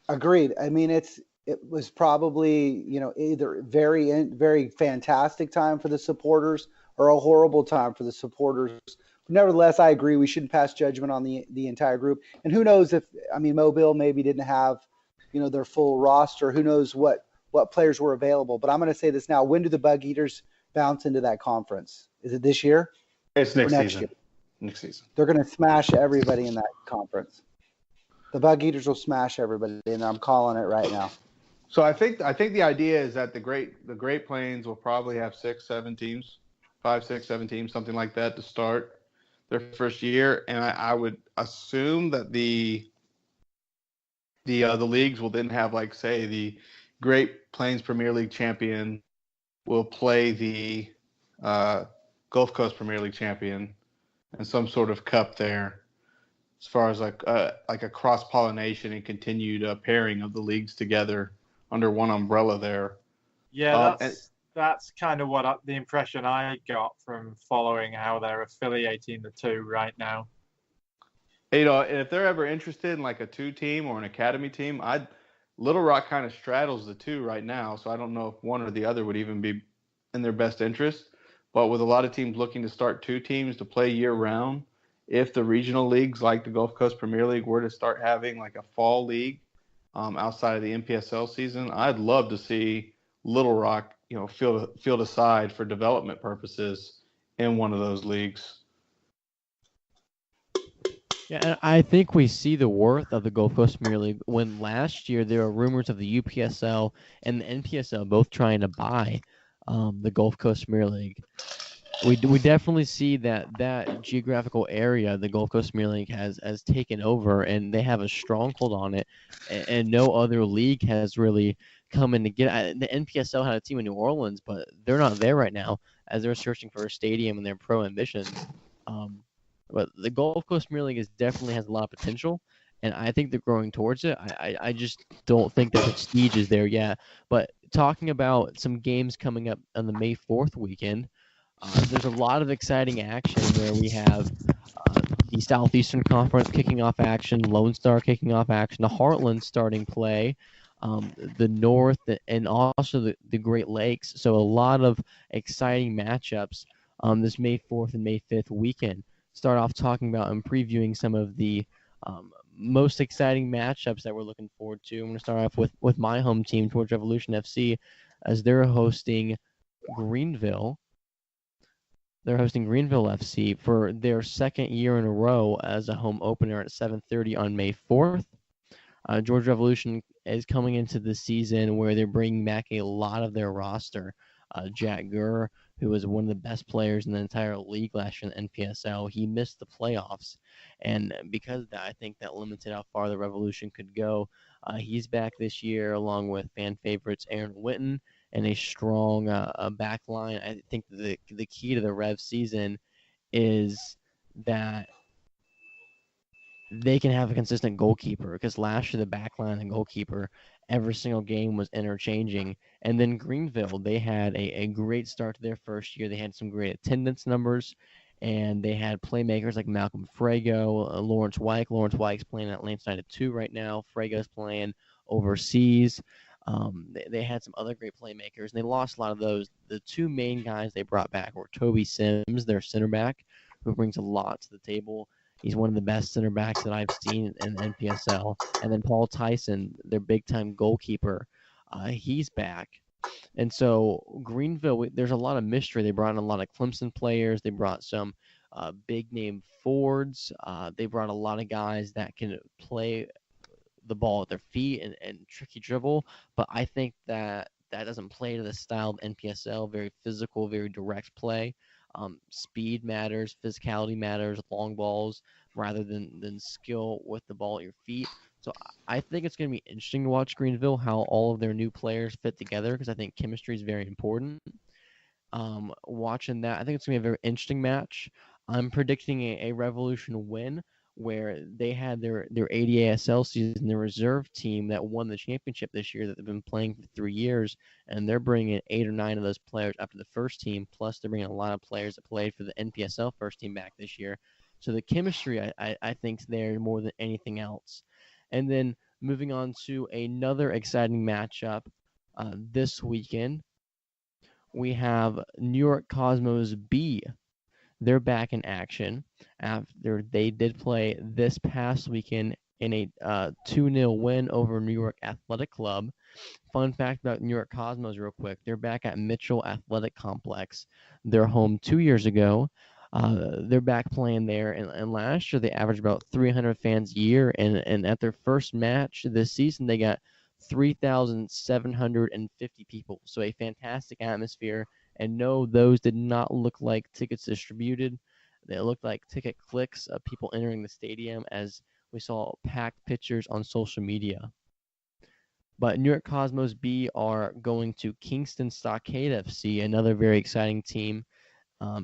S2: Agreed. I mean, it was probably, either very fantastic time for the supporters or a horrible time for the supporters. Nevertheless, I agree we shouldn't pass judgment on the entire group. And who knows if, I mean, Mobile maybe didn't have, their full roster. Who knows what players were available? But I'm going to say this now: when do the Bug Eaters bounce into that conference? Is it this year
S4: It's
S2: or
S4: next
S2: next
S4: season.
S2: year?
S4: Next season.
S2: They're going to smash everybody in that conference. The Bug Eaters will smash everybody, and I'm calling it right now.
S4: So I think the idea is that the Great Plains will probably have 6, 7 teams, 5, 6, 7 teams, something like that to start their first year, and I would assume that the leagues will then have, like, say, the Great Plains Premier League champion will play the Gulf Coast Premier League champion and some sort of cup there, as far as like a cross pollination and continued pairing of the leagues together under one umbrella there.
S3: Yeah, that's kind of the impression I got from following how they're affiliating the two right now.
S4: If they're ever interested in like a 2-team or an academy team, Little Rock kind of straddles the two right now, so I don't know if one or the other would even be in their best interest. But with a lot of teams looking to start 2 teams to play year round, if the regional leagues like the Gulf Coast Premier League were to start having like a fall league outside of the NPSL season, I'd love to see Little Rock, field aside for development purposes in one of those leagues.
S1: Yeah, and I think we see the worth of the Gulf Coast Premier League when last year there were rumors of the UPSL and the NPSL both trying to buy the Gulf Coast Premier League. We definitely see that geographical area the Gulf Coast Premier League has taken over, and they have a stronghold on it, and no other league has really come in to get. The NPSL had a team in New Orleans, but they're not there right now as they're searching for a stadium and their pro ambitions. But the Gulf Coast Premier League definitely has a lot of potential, and I think they're growing towards it. I just don't think the prestige is there yet. But talking about some games coming up on the May 4th weekend, there's a lot of exciting action where we have the Southeastern Conference kicking off action, Lone Star kicking off action, the Heartland starting play, the North, and also the Great Lakes. So a lot of exciting matchups this May 4th and May 5th weekend. Start off talking about and previewing some of the most exciting matchups that we're looking forward to. I'm going to start off with my home team, Georgia Revolution FC, as they're hosting Greenville. They're hosting Greenville FC for their second year in a row as a home opener at 7:30 on May 4th. Georgia Revolution is coming into the season where they're bringing back a lot of their roster. Jack Gurr, who was one of the best players in the entire league last year in the NPSL, he missed the playoffs. And because of that, I think that limited how far the Revolution could go. He's back this year along with fan favorites Aaron Witten and a strong back line. I think the key to the Rev season is that they can have a consistent goalkeeper, because last year the back line and goalkeeper every single game was interchanging. And then Greenville, they had a great start to their first year. They had some great attendance numbers, and they had playmakers like Malcolm Frago, Lawrence Wyke. Lawrence Wyke's playing at Atlanta United 2 right now. Frago's playing overseas. They had some other great playmakers, and they lost a lot of those. The 2 main guys they brought back were Toby Sims, their center back, who brings a lot to the table. He's one of the best center backs that I've seen in the NPSL. And then Paul Tyson, their big-time goalkeeper, he's back. And so Greenville, there's a lot of mystery. They brought in a lot of Clemson players. They brought some big-name forwards. They brought a lot of guys that can play the ball at their feet and tricky dribble. But I think that doesn't play to the style of NPSL, very physical, very direct play. Speed matters, physicality matters, long balls rather than skill with the ball at your feet. So I think it's going to be interesting to watch Greenville, how all of their new players fit together, because I think chemistry is very important. Watching that, I think it's going to be a very interesting match. I'm predicting a Revolution win, where they had their ADASL season, their reserve team that won the championship this year that they've been playing for 3 years, and they're bringing 8 or 9 of those players up to the first team, plus they're bringing a lot of players that played for the NPSL first team back this year. So the chemistry, I think, is there more than anything else. And then moving on to another exciting matchup this weekend, we have New York Cosmos B. They're back in action after they did play this past weekend in a 2-0 win over New York Athletic Club. Fun fact about New York Cosmos real quick. They're back at Mitchell Athletic Complex. They're home 2 years ago. They're back playing there, and last year they averaged about 300 fans a year, and at their first match this season, they got 3,750 people. So a fantastic atmosphere. And no, those did not look like tickets distributed. They looked like ticket clicks of people entering the stadium, as we saw packed pictures on social media. But New York Cosmos B are going to Kingston Stockade FC, another very exciting team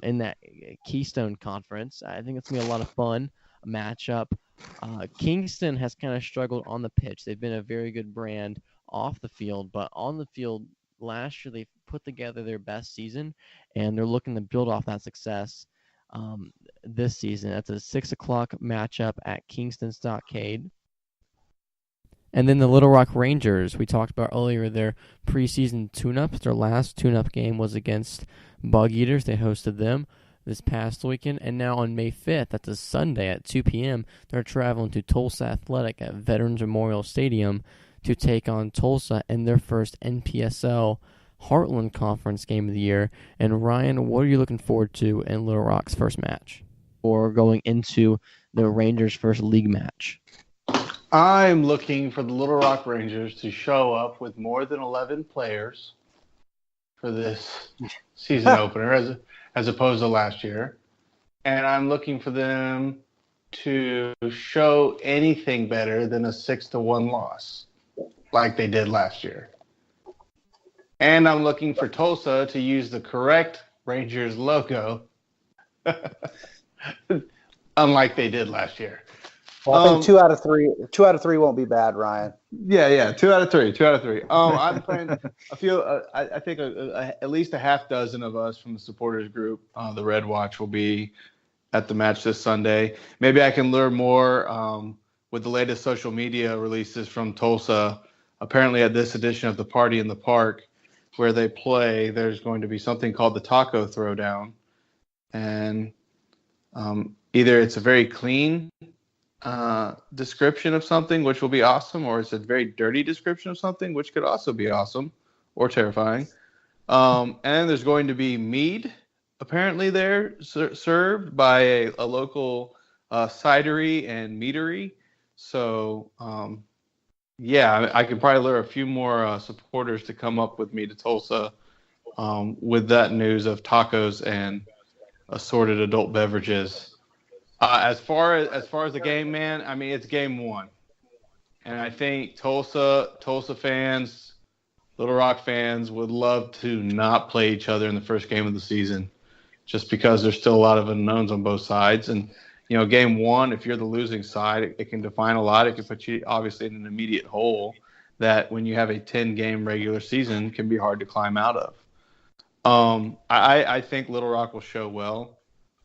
S1: in that Keystone Conference. I think it's going to be a lot of fun matchup. Kingston has kind of struggled on the pitch. They've been a very good brand off the field, but on the field, last year they put together their best season, and they're looking to build off that success this season. That's a 6 o'clock matchup at Kingston Stockade. And then the Little Rock Rangers, we talked about earlier, their preseason tune-ups. Their last tune-up game was against Bug Eaters. They hosted them this past weekend. And now on May 5th, that's a Sunday at 2 p.m., they're traveling to Tulsa Athletic at Veterans Memorial Stadium to take on Tulsa in their first NPSL Heartland Conference game of the year. And Ryan, what are you looking forward to in Little Rock's first match, or going into the Rangers' first league match?
S4: I'm looking for the Little Rock Rangers to show up with more than 11 players for this season opener as opposed to last year. And I'm looking for them to show anything better than a 6-1 loss like they did last year. And I'm looking for Tulsa to use the correct Rangers logo unlike they did last year.
S2: Well, I think 2 out of 3 won't be bad, Ryan.
S4: Yeah, 2 out of 3. I'm playing a few. I think at least a half dozen of us from the supporters group, the Red Watch, will be at the match this Sunday. Maybe I can learn more with the latest social media releases from Tulsa. Apparently, at this edition of the Party in the Park, where they play, there's going to be something called the Taco Throwdown, and either it's a very clean description of something, which will be awesome, or it's a very dirty description of something, which could also be awesome or terrifying. And there's going to be mead, apparently there, served by a local cidery and meadery. So, I could probably lure a few more supporters to come up with me to Tulsa with that news of tacos and assorted adult beverages. As far as the game, man, I mean, it's game one. And I think Tulsa fans, Little Rock fans would love to not play each other in the first game of the season just because there's still a lot of unknowns on both sides. And, game one, if you're the losing side, it can define a lot. It can put you, obviously, in an immediate hole that when you have a 10-game regular season can be hard to climb out of. I think Little Rock will show well.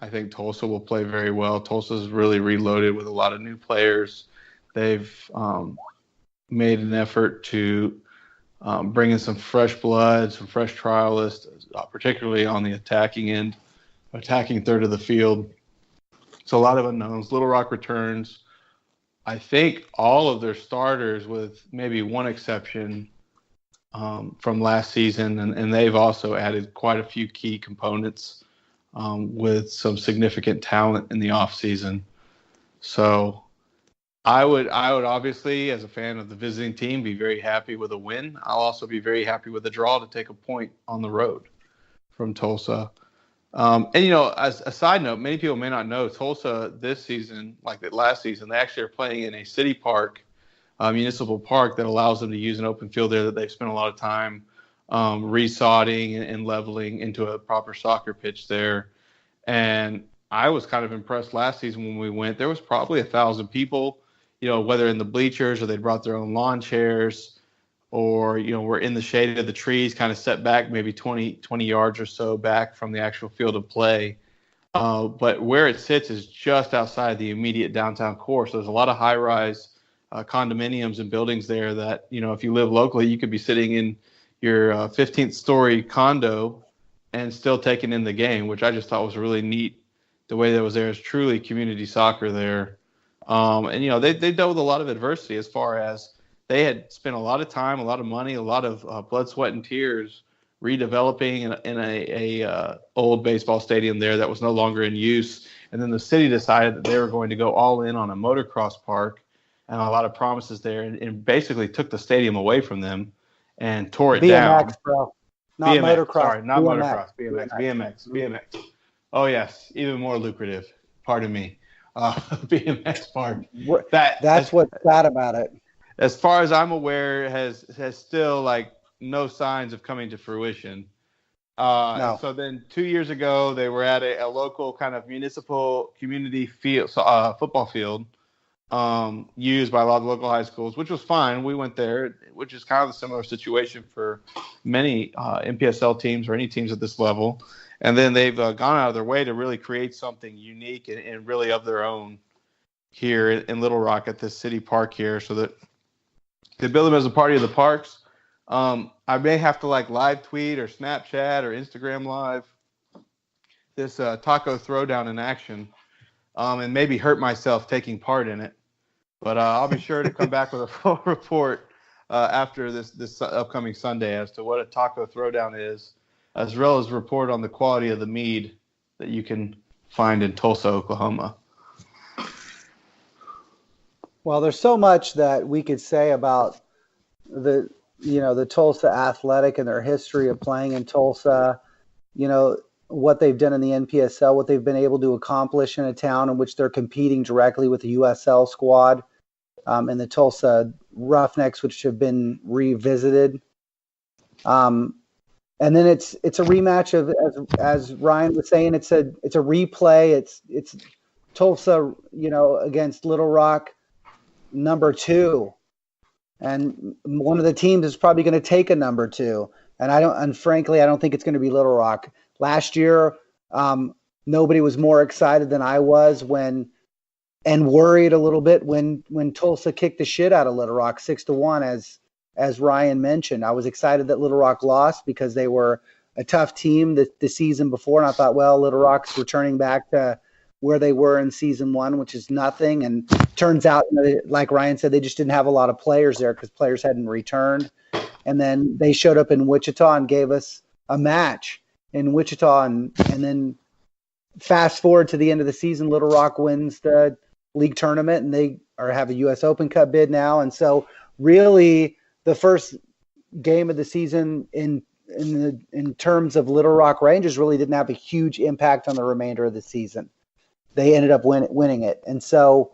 S4: I think Tulsa will play very well. Tulsa's really reloaded with a lot of new players. They've made an effort to bring in some fresh blood, some fresh trialists, particularly on the attacking third of the field. It's a lot of unknowns. Little Rock returns, I think, all of their starters with maybe one exception from last season, and they've also added quite a few key components with some significant talent in the offseason. So I would obviously, as a fan of the visiting team, be very happy with a win. I'll also be very happy with a draw to take a point on the road from Tulsa. As a side note, many people may not know, Tulsa this season, like last season, they actually are playing in a city park, municipal park that allows them to use an open field there that they've spent a lot of time resodding and leveling into a proper soccer pitch there. And I was kind of impressed last season when we went. There was probably 1,000 people, whether in the bleachers or they brought their own lawn chairs, or we're in the shade of the trees, kind of set back maybe 20 yards or so back from the actual field of play. But where it sits is just outside the immediate downtown core. So there's a lot of high-rise condominiums and buildings there that, if you live locally, you could be sitting in your 15th story condo and still taking in the game, which I just thought was really neat. The way that was there is truly community soccer there. And, they dealt with a lot of adversity as far as they had spent a lot of time, a lot of money, a lot of blood, sweat, and tears redeveloping in a old baseball stadium there that was no longer in use. And then the city decided that they were going to go all in on a motocross park and a lot of promises there, and basically took the stadium away from them and tore it down.
S2: BMX, bro. Not
S4: BMX,
S2: motocross.
S4: sorry, not
S2: BMX.
S4: motocross. BMX. Oh, yes, even more lucrative. Pardon me. BMX park.
S2: That's what's sad about it.
S4: As far as I'm aware, has still no signs of coming to fruition.
S2: No.
S4: So then 2 years ago, they were at a local kind of municipal community field, football field, used by a lot of local high schools, which was fine. We went there, which is kind of a similar situation for many NPSL teams or any teams at this level. And then they've gone out of their way to really create something unique and really of their own here in Little Rock at this city park here, so that they build them as a party of the parks. I may have to live tweet or Snapchat or Instagram live this taco throwdown in action, and maybe hurt myself taking part in it. But I'll be sure to come back with a full report after this upcoming Sunday as to what a taco throwdown is, as well as report on the quality of the mead that you can find in Tulsa, Oklahoma.
S2: Well, there's so much that we could say about the Tulsa Athletic and their history of playing in Tulsa, what they've done in the NPSL, what they've been able to accomplish in a town in which they're competing directly with the USL squad, and the Tulsa Roughnecks, which have been revisited. And then it's a rematch of, as Ryan was saying, it's a replay. It's Tulsa, against Little Rock, number 2. And one of the teams is probably going to take a number 2. And frankly, I don't think it's going to be Little Rock. Last year, nobody was more excited than I was and worried a little bit when Tulsa kicked the shit out of Little Rock 6-1, as Ryan mentioned. I was excited that Little Rock lost because they were a tough team the season before. And I thought, well, Little Rock's returning back to where they were in season 1, which is nothing. And turns out, like Ryan said, they just didn't have a lot of players there because players hadn't returned. And then they showed up in Wichita and gave us a match in Wichita. And then fast forward to the end of the season, Little Rock wins the league tournament, and they have a U.S. Open Cup bid now. And so really the first game of the season in terms of Little Rock Rangers really didn't have a huge impact on the remainder of the season. They ended up winning it. And so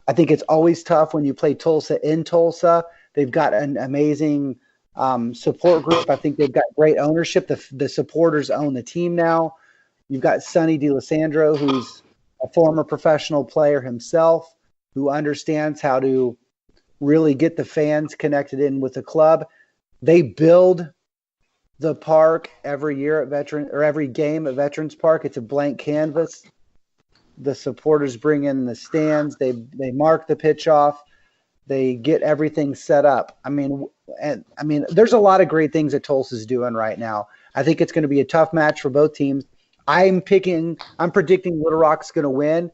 S2: I think it's always tough when you play Tulsa in Tulsa. They've got an amazing support group. I think they've got great ownership. The supporters own the team now. You've got Sonny DiLisandro, who's a former professional player himself, who understands how to really get the fans connected in with the club. They build the park every year at every game at Veterans Park. It's a blank canvas. The supporters bring in the stands. They mark the pitch off. They get everything set up. I mean, there's a lot of great things that Tulsa's doing right now. I think it's going to be a tough match for both teams. I'm predicting Little Rock's going to win.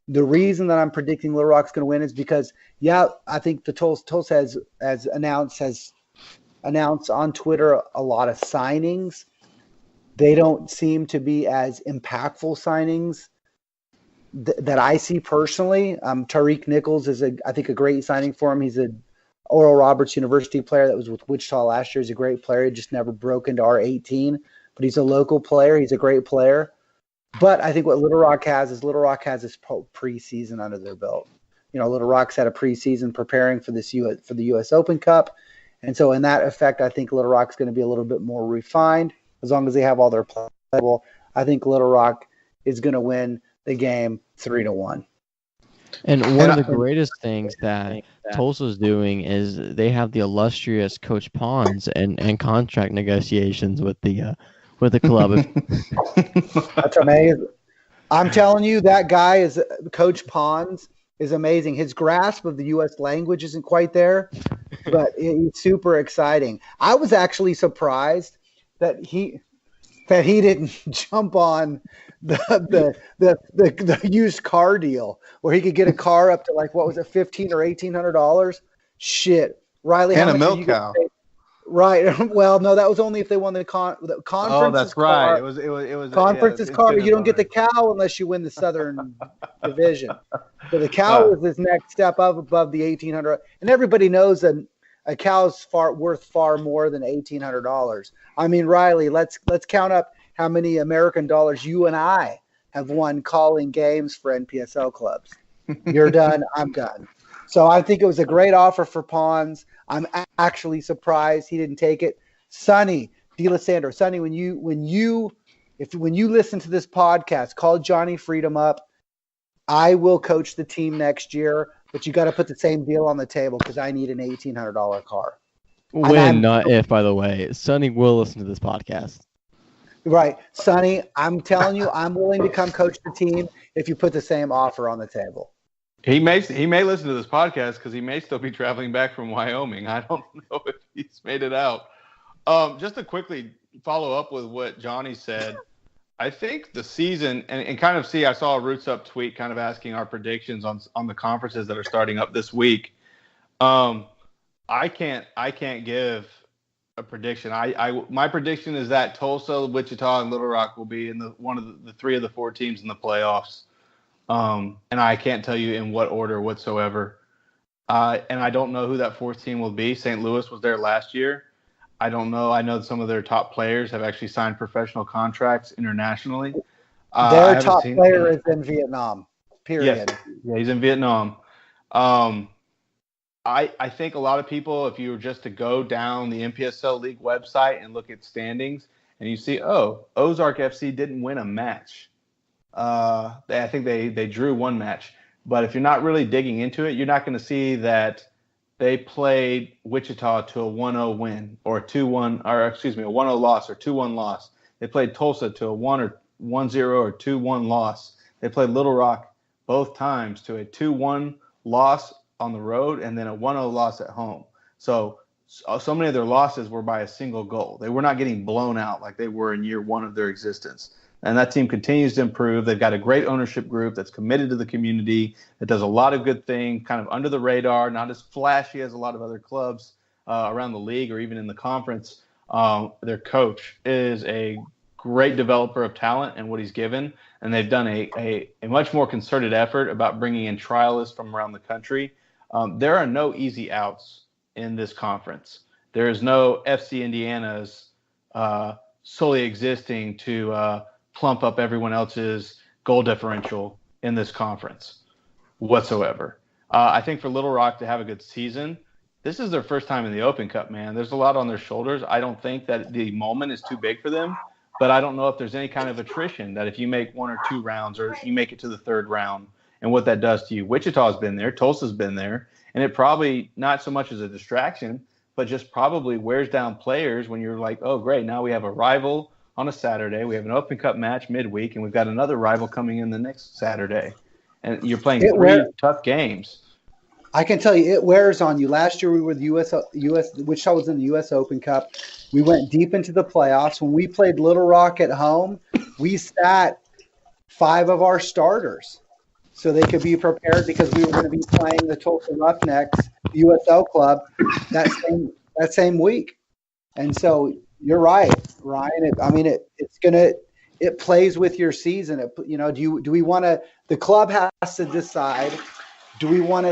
S2: The reason that I'm predicting Little Rock's going to win is because, I think the Tulsa has announced on Twitter a lot of signings. They don't seem to be as impactful signings that I see personally. Tariq Nichols is I think a great signing for him. He's an Oral Roberts University player that was with Wichita last year. He's a great player. He just never broke into our 18, but he's a local player. He's a great player. But I think what Little Rock has is this preseason under their belt. Little Rock's had a preseason preparing for for the U.S. Open Cup. And so in that effect, I think Little Rock's going to be a little bit more refined as long as they have all their players. I think Little Rock is going to win the game 3-1.
S1: And one of the greatest things that Tulsa's doing is they have the illustrious Coach Pons and contract negotiations with the club.
S2: That's amazing. I'm telling you, that guy is Coach Pons is amazing. His grasp of the U.S. language isn't quite there, but it's super exciting. I was actually surprised that he didn't jump on the used car deal where he could get a car up to like, what was it, $1,500 or $1,800? Shit, Riley,
S4: and
S2: how
S4: a
S2: much
S4: milk cow.
S2: Right. Well, no, that was only if they won the conference.
S4: Oh, that's
S2: car.
S4: right. It was
S2: conference's car. You don't get the cow unless you win the Southern Division. So the cow is his next step up above the $1,800, and everybody knows that a cow's worth far more than $1,800. I mean, Riley, let's count up how many American dollars you and I have won calling games for NPSL clubs. You're done. I'm done. So I think it was a great offer for Pons. I'm actually surprised he didn't take it. Sonny DeLisandro, Sonny, when you listen to this podcast, call Johhny Freedom up. I will coach the team next year, but you got to put the same deal on the table because I need an $1,800 car.
S1: When, not if, by the way. Sonny will listen to this podcast.
S2: Right. Sonny, I'm telling you, I'm willing to come coach the team if you put the same offer on the table.
S4: He may listen to this podcast because he may still be traveling back from Wyoming. I don't know if he's made it out. Just to quickly follow up with what Johhny said, I think the season and kind of I saw a Roots Up tweet kind of asking our predictions on the conferences that are starting up this week. I can't give a prediction. My prediction is that Tulsa, Wichita, and Little Rock will be in one of the three of the four teams in the playoffs. And I can't tell you in what order whatsoever. And I don't know who that fourth team will be. St. Louis was there last year. I don't know. I know some of their top players have actually signed professional contracts internationally.
S2: Their top player is in Vietnam, period.
S4: Yes. Yeah, he's in Vietnam. I think a lot of people, if you were just to go down the NPSL League website and look at standings, and you see, Ozark FC didn't win a match. I think they drew one match. But if you're not really digging into it, you're not going to see that they played Wichita to a 1-0 win or a 2-1, or excuse me, a 1-0 loss or 2-1 loss. They played Tulsa to a 1-0 or 2-1 loss. They played Little Rock both times to a 2-1 loss on the road and then a 1-0 loss at home. So many of their losses were by a single goal. They were not getting blown out like they were in year one of their existence. And that team continues to improve. They've got a great ownership group that's committed to the community, that does a lot of good things, kind of under the radar, not as flashy as a lot of other clubs around the league or even in the conference. Their coach is a great developer of talent and what he's given, and they've done a much more concerted effort about bringing in trialists from around the country. There are no easy outs in this conference. There is no FC Indiana's solely existing to plump up everyone else's goal differential in this conference whatsoever. I think for Little Rock to have a good season, this is their first time in the Open Cup, man. There's a lot on their shoulders. I don't think that the moment is too big for them, but I don't know if there's any kind of attrition that if you make one or two rounds or you make it to the third round and what that does to you. Wichita's been there, Tulsa's been there, and it probably not so much as a distraction, but just probably wears down players when you're like, oh, great, now we have a rival on a Saturday. We have an Open Cup match midweek, and we've got another rival coming in the next Saturday. And you're playing three tough games.
S2: I can tell you, it wears on you. Last year we were the U.S. Wichita was in the U.S. Open Cup. We went deep into the playoffs. When we played Little Rock at home, we sat 5 of our starters so they could be prepared because we were going to be playing the Tulsa Roughnecks, the USL club, that same week. And so you're right, Ryan. It plays with your season. Do we want to? The club has to decide. Do we want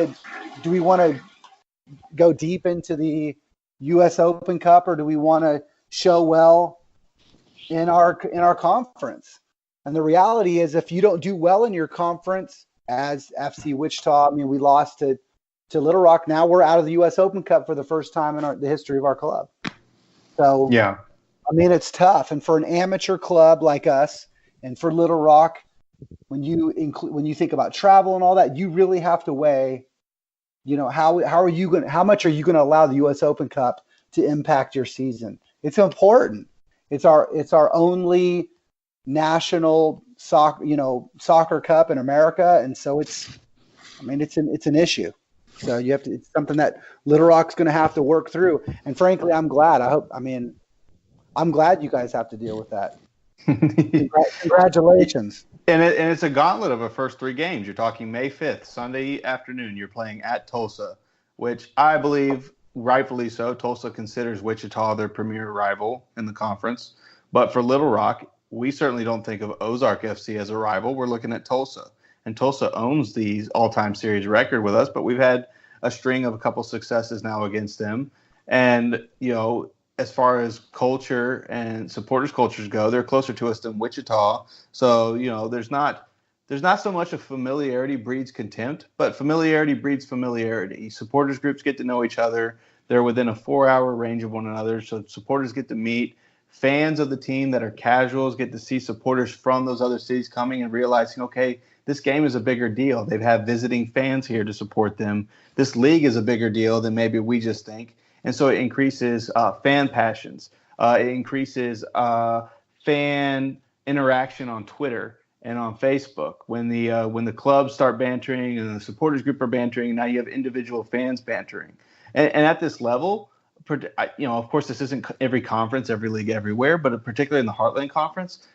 S2: to go deep into the U.S. Open Cup, or do we want to show well in our conference? And the reality is, if you don't do well in your conference, as FC Wichita, I mean, we lost to Little Rock. Now we're out of the U.S. Open Cup for the first time in the history of our club. So
S4: yeah,
S2: I mean, it's tough. And for an amateur club like us, and for Little Rock, when you think about travel and all that, you really have to weigh, how much are you going to allow the U.S. Open Cup to impact your season? It's important. It's our only national soccer cup in America, and so it's an issue. So it's something that Little Rock's going to have to work through. And frankly, I'm glad. I'm glad you guys have to deal with that. Congratulations.
S4: And it's a gauntlet of a first 3 games. You're talking May 5th, Sunday afternoon. You're playing at Tulsa, which I believe, rightfully so, Tulsa considers Wichita their premier rival in the conference. But for Little Rock, we certainly don't think of Ozark FC as a rival. We're looking at Tulsa. And Tulsa owns the all-time series record with us, but we've had a string of a couple successes now against them. And, as far as culture and supporters' cultures go, they're closer to us than Wichita. So, there's not so much a familiarity breeds contempt, but familiarity breeds familiarity. Supporters groups get to know each other. They're within a 4-hour range of one another, so supporters get to meet. Fans of the team that are casuals get to see supporters from those other cities coming and realizing, okay, this game is a bigger deal. They've had visiting fans here to support them. This league is a bigger deal than maybe we just think. And so it increases fan passions. It increases fan interaction on Twitter and on Facebook. When the clubs start bantering and the supporters group are bantering, now you have individual fans bantering. And at this level, of course, this isn't every conference, every league, everywhere, but particularly in the Heartland Conference,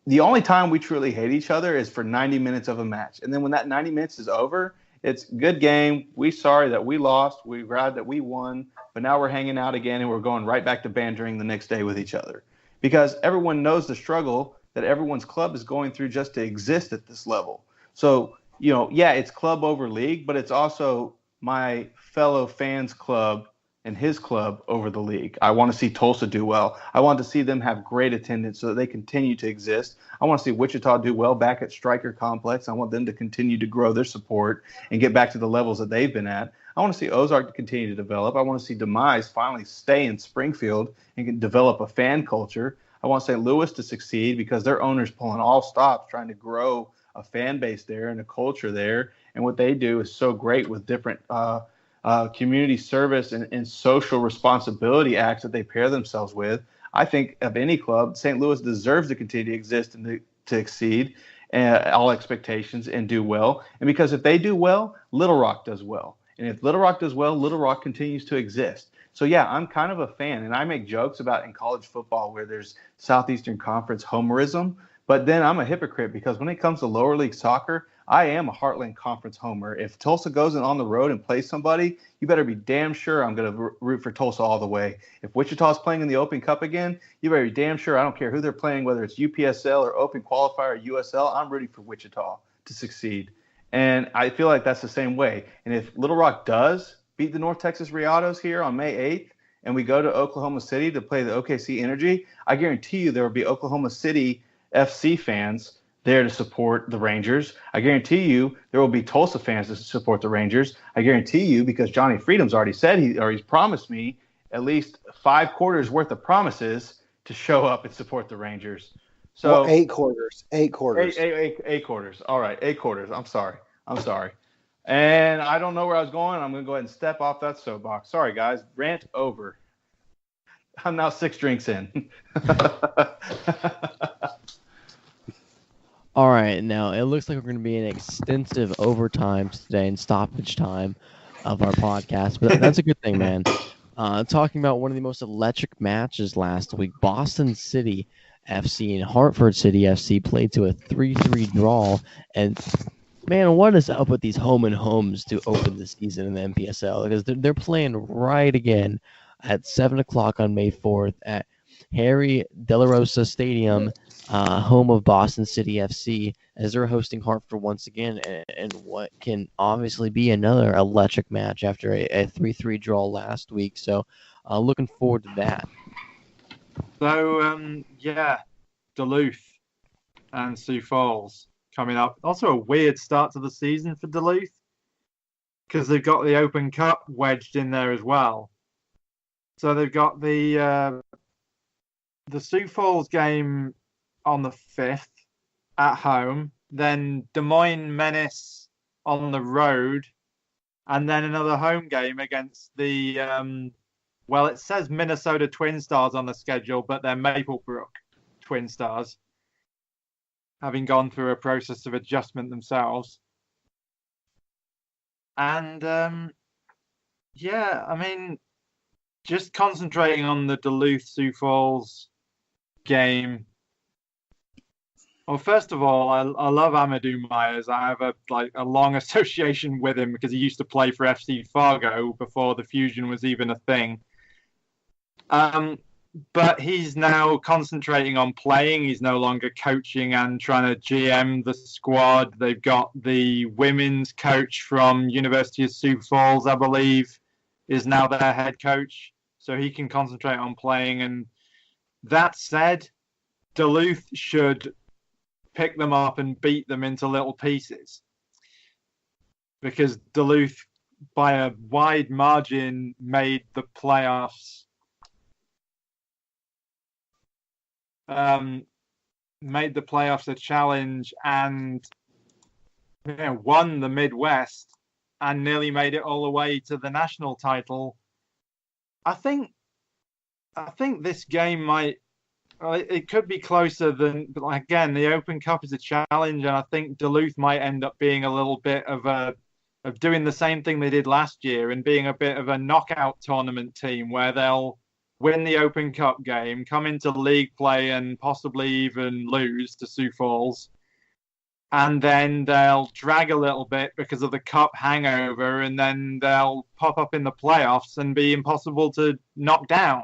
S4: the only time we truly hate each other is for 90 minutes of a match. And then when that 90 minutes is over, it's good game. We sorry that we lost. We're glad that we won. But now we're hanging out again, and we're going right back to bantering the next day with each other. Because everyone knows the struggle that everyone's club is going through just to exist at this level. So, it's club over league, but it's also my fellow fans' club and his club over the league. I want to see Tulsa do well. I want to see them have great attendance so that they continue to exist. I want to see Wichita do well back at Stryker Complex. I want them to continue to grow their support and get back to the levels that they've been at. I want to see Ozark to continue to develop. I want to see Demise finally stay in Springfield and develop a fan culture. I want St. Louis to succeed because their owner's pulling all stops trying to grow a fan base there and a culture there. And what they do is so great with different community service and social responsibility acts that they pair themselves with. I think of any club, St. Louis deserves to continue to exist and to exceed all expectations and do well. And because if they do well, Little Rock does well. And if Little Rock does well, Little Rock continues to exist. So, yeah, I'm kind of a fan. And I make jokes about in college football where there's Southeastern Conference homerism. But then I'm a hypocrite because when it comes to lower league soccer, I am a Heartland Conference homer. If Tulsa goes on the road and plays somebody, you better be damn sure I'm going to root for Tulsa all the way. If Wichita's playing in the Open Cup again, you better be damn sure. I don't care who they're playing, whether it's UPSL or Open Qualifier or USL, I'm rooting for Wichita to succeed. And I feel like that's the same way. And if Little Rock does beat the North Texas Riatos here on May 8th, and we go to Oklahoma City to play the OKC Energy, I guarantee you there will be Oklahoma City FC fans there to support the Rangers. I guarantee you there will be Tulsa fans to support the Rangers. I guarantee you, because Johhny Freedom's already said he's promised me at least 5 quarters worth of promises to show up and support the Rangers. So
S2: well, 8 quarters. 8 quarters.
S4: 8 quarters. All right, 8 quarters. I'm sorry. And I don't know where I was going. I'm going to go ahead and step off that soapbox. Sorry, guys. Rant over. I'm now 6 drinks in.
S1: All right, now it looks like we're going to be in extensive overtime today and stoppage time of our podcast, but that's a good thing, man. Talking about one of the most electric matches last week, Boston City FC and Hartford City FC played to a 3-3 draw, and man, what is up with these home and homes to open the season in the NPSL? Because they're playing right again at 7 o'clock on May 4th at Harry De La Rosa Stadium, home of Boston City FC, as they're hosting Hartford once again, and what can obviously be another electric match after a 3-3 draw last week. So looking forward to that.
S3: So, Duluth and Sioux Falls coming up. Also a weird start to the season for Duluth because they've got the Open Cup wedged in there as well. So they've got the Sioux Falls game on the 5th at home. then Des Moines Menace on the road, and then another home game against the well, it says Minnesota Twin Stars on the schedule, but they're Maplebrook Twin Stars, having gone through a process of adjustment themselves. And yeah, I mean, just concentrating on the Duluth Sioux Falls game. Well, first of all, I love Amadou Myers. I have a long association with him because he used to play for FC Fargo before the Fusion was even a thing. But he's now concentrating on playing. He's no longer coaching and trying to GM the squad. They've got the women's coach from University of Sioux Falls, I believe, is now their head coach. So he can concentrate on playing. And that said, Duluth should pick them up and beat them into little pieces. Because Duluth, by a wide margin, made the playoffs. Made the playoffs a challenge and won the Midwest and nearly made it all the way to the national title. I think this game might. It could be closer than. But again, the Open Cup is a challenge, and I think Duluth might end up being a little bit of doing the same thing they did last year and being a bit of a knockout tournament team where they'll win the Open Cup game, come into league play and possibly even lose to Sioux Falls. And then they'll drag a little bit because of the cup hangover, and then they'll pop up in the playoffs and be impossible to knock down.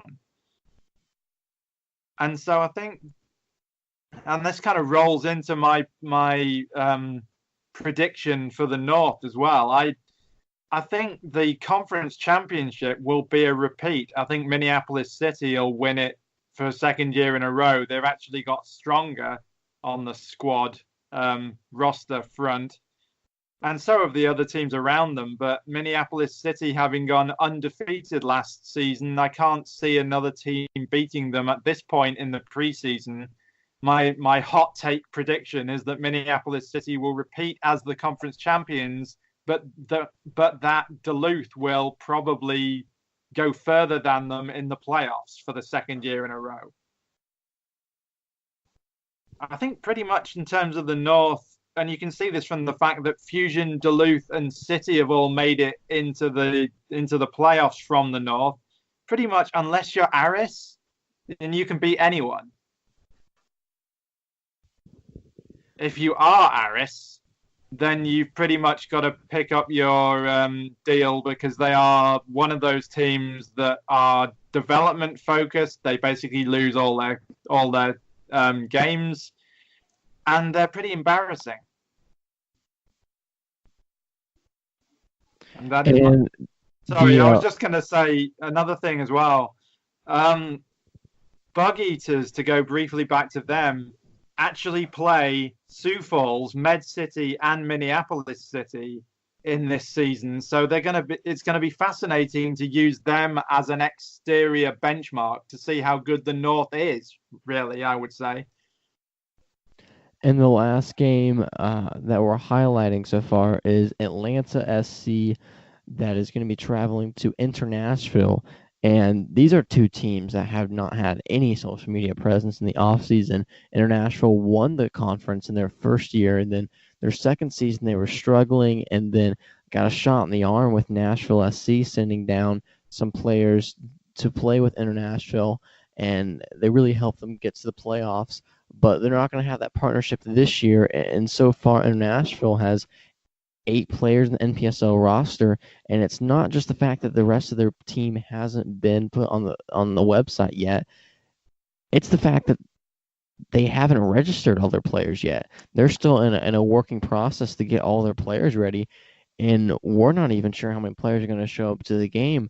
S3: And so I think, and this kind of rolls into my prediction for the North as well. I think the conference championship will be a repeat. I think Minneapolis City will win it for a second year in a row. They've actually got stronger on the squad roster front. And so have the other teams around them. But Minneapolis City, having gone undefeated last season, I can't see another team beating them at this point in the preseason. My hot take prediction is that Minneapolis City will repeat as the conference champions, but that Duluth will probably go further than them in the playoffs for the second year in a row. I think pretty much in terms of the North, and you can see this from the fact that Fusion, Duluth, and City have all made it into the playoffs from the North. Pretty much, unless you're Aris, then you can beat anyone. If you are Aris, then you've pretty much got to pick up your deal because they are one of those teams that are development focused. They basically lose all their games, and they're pretty embarrassing. And that is sorry, I was just going to say another thing as well. Bug Eaters, to go briefly back to them, actually play Sioux Falls, Med City, and Minneapolis City in this season. So it's going to be fascinating to use them as an exterior benchmark to see how good the North is, really, I would say.
S1: And the last game that we're highlighting so far is Atlanta SC that is going to be traveling to Nashville. And these are two teams that have not had any social media presence in the offseason. Nashville won the conference in their first year, and then their second season they were struggling and then got a shot in the arm with Nashville SC sending down some players to play with Nashville, and they really helped them get to the playoffs. But they're not going to have that partnership this year, and so far Nashville has 8 players in the NPSL roster, and it's not just the fact that the rest of their team hasn't been put on the website yet. It's the fact that they haven't registered all their players yet. They're still in a working process to get all their players ready, and we're not even sure how many players are going to show up to the game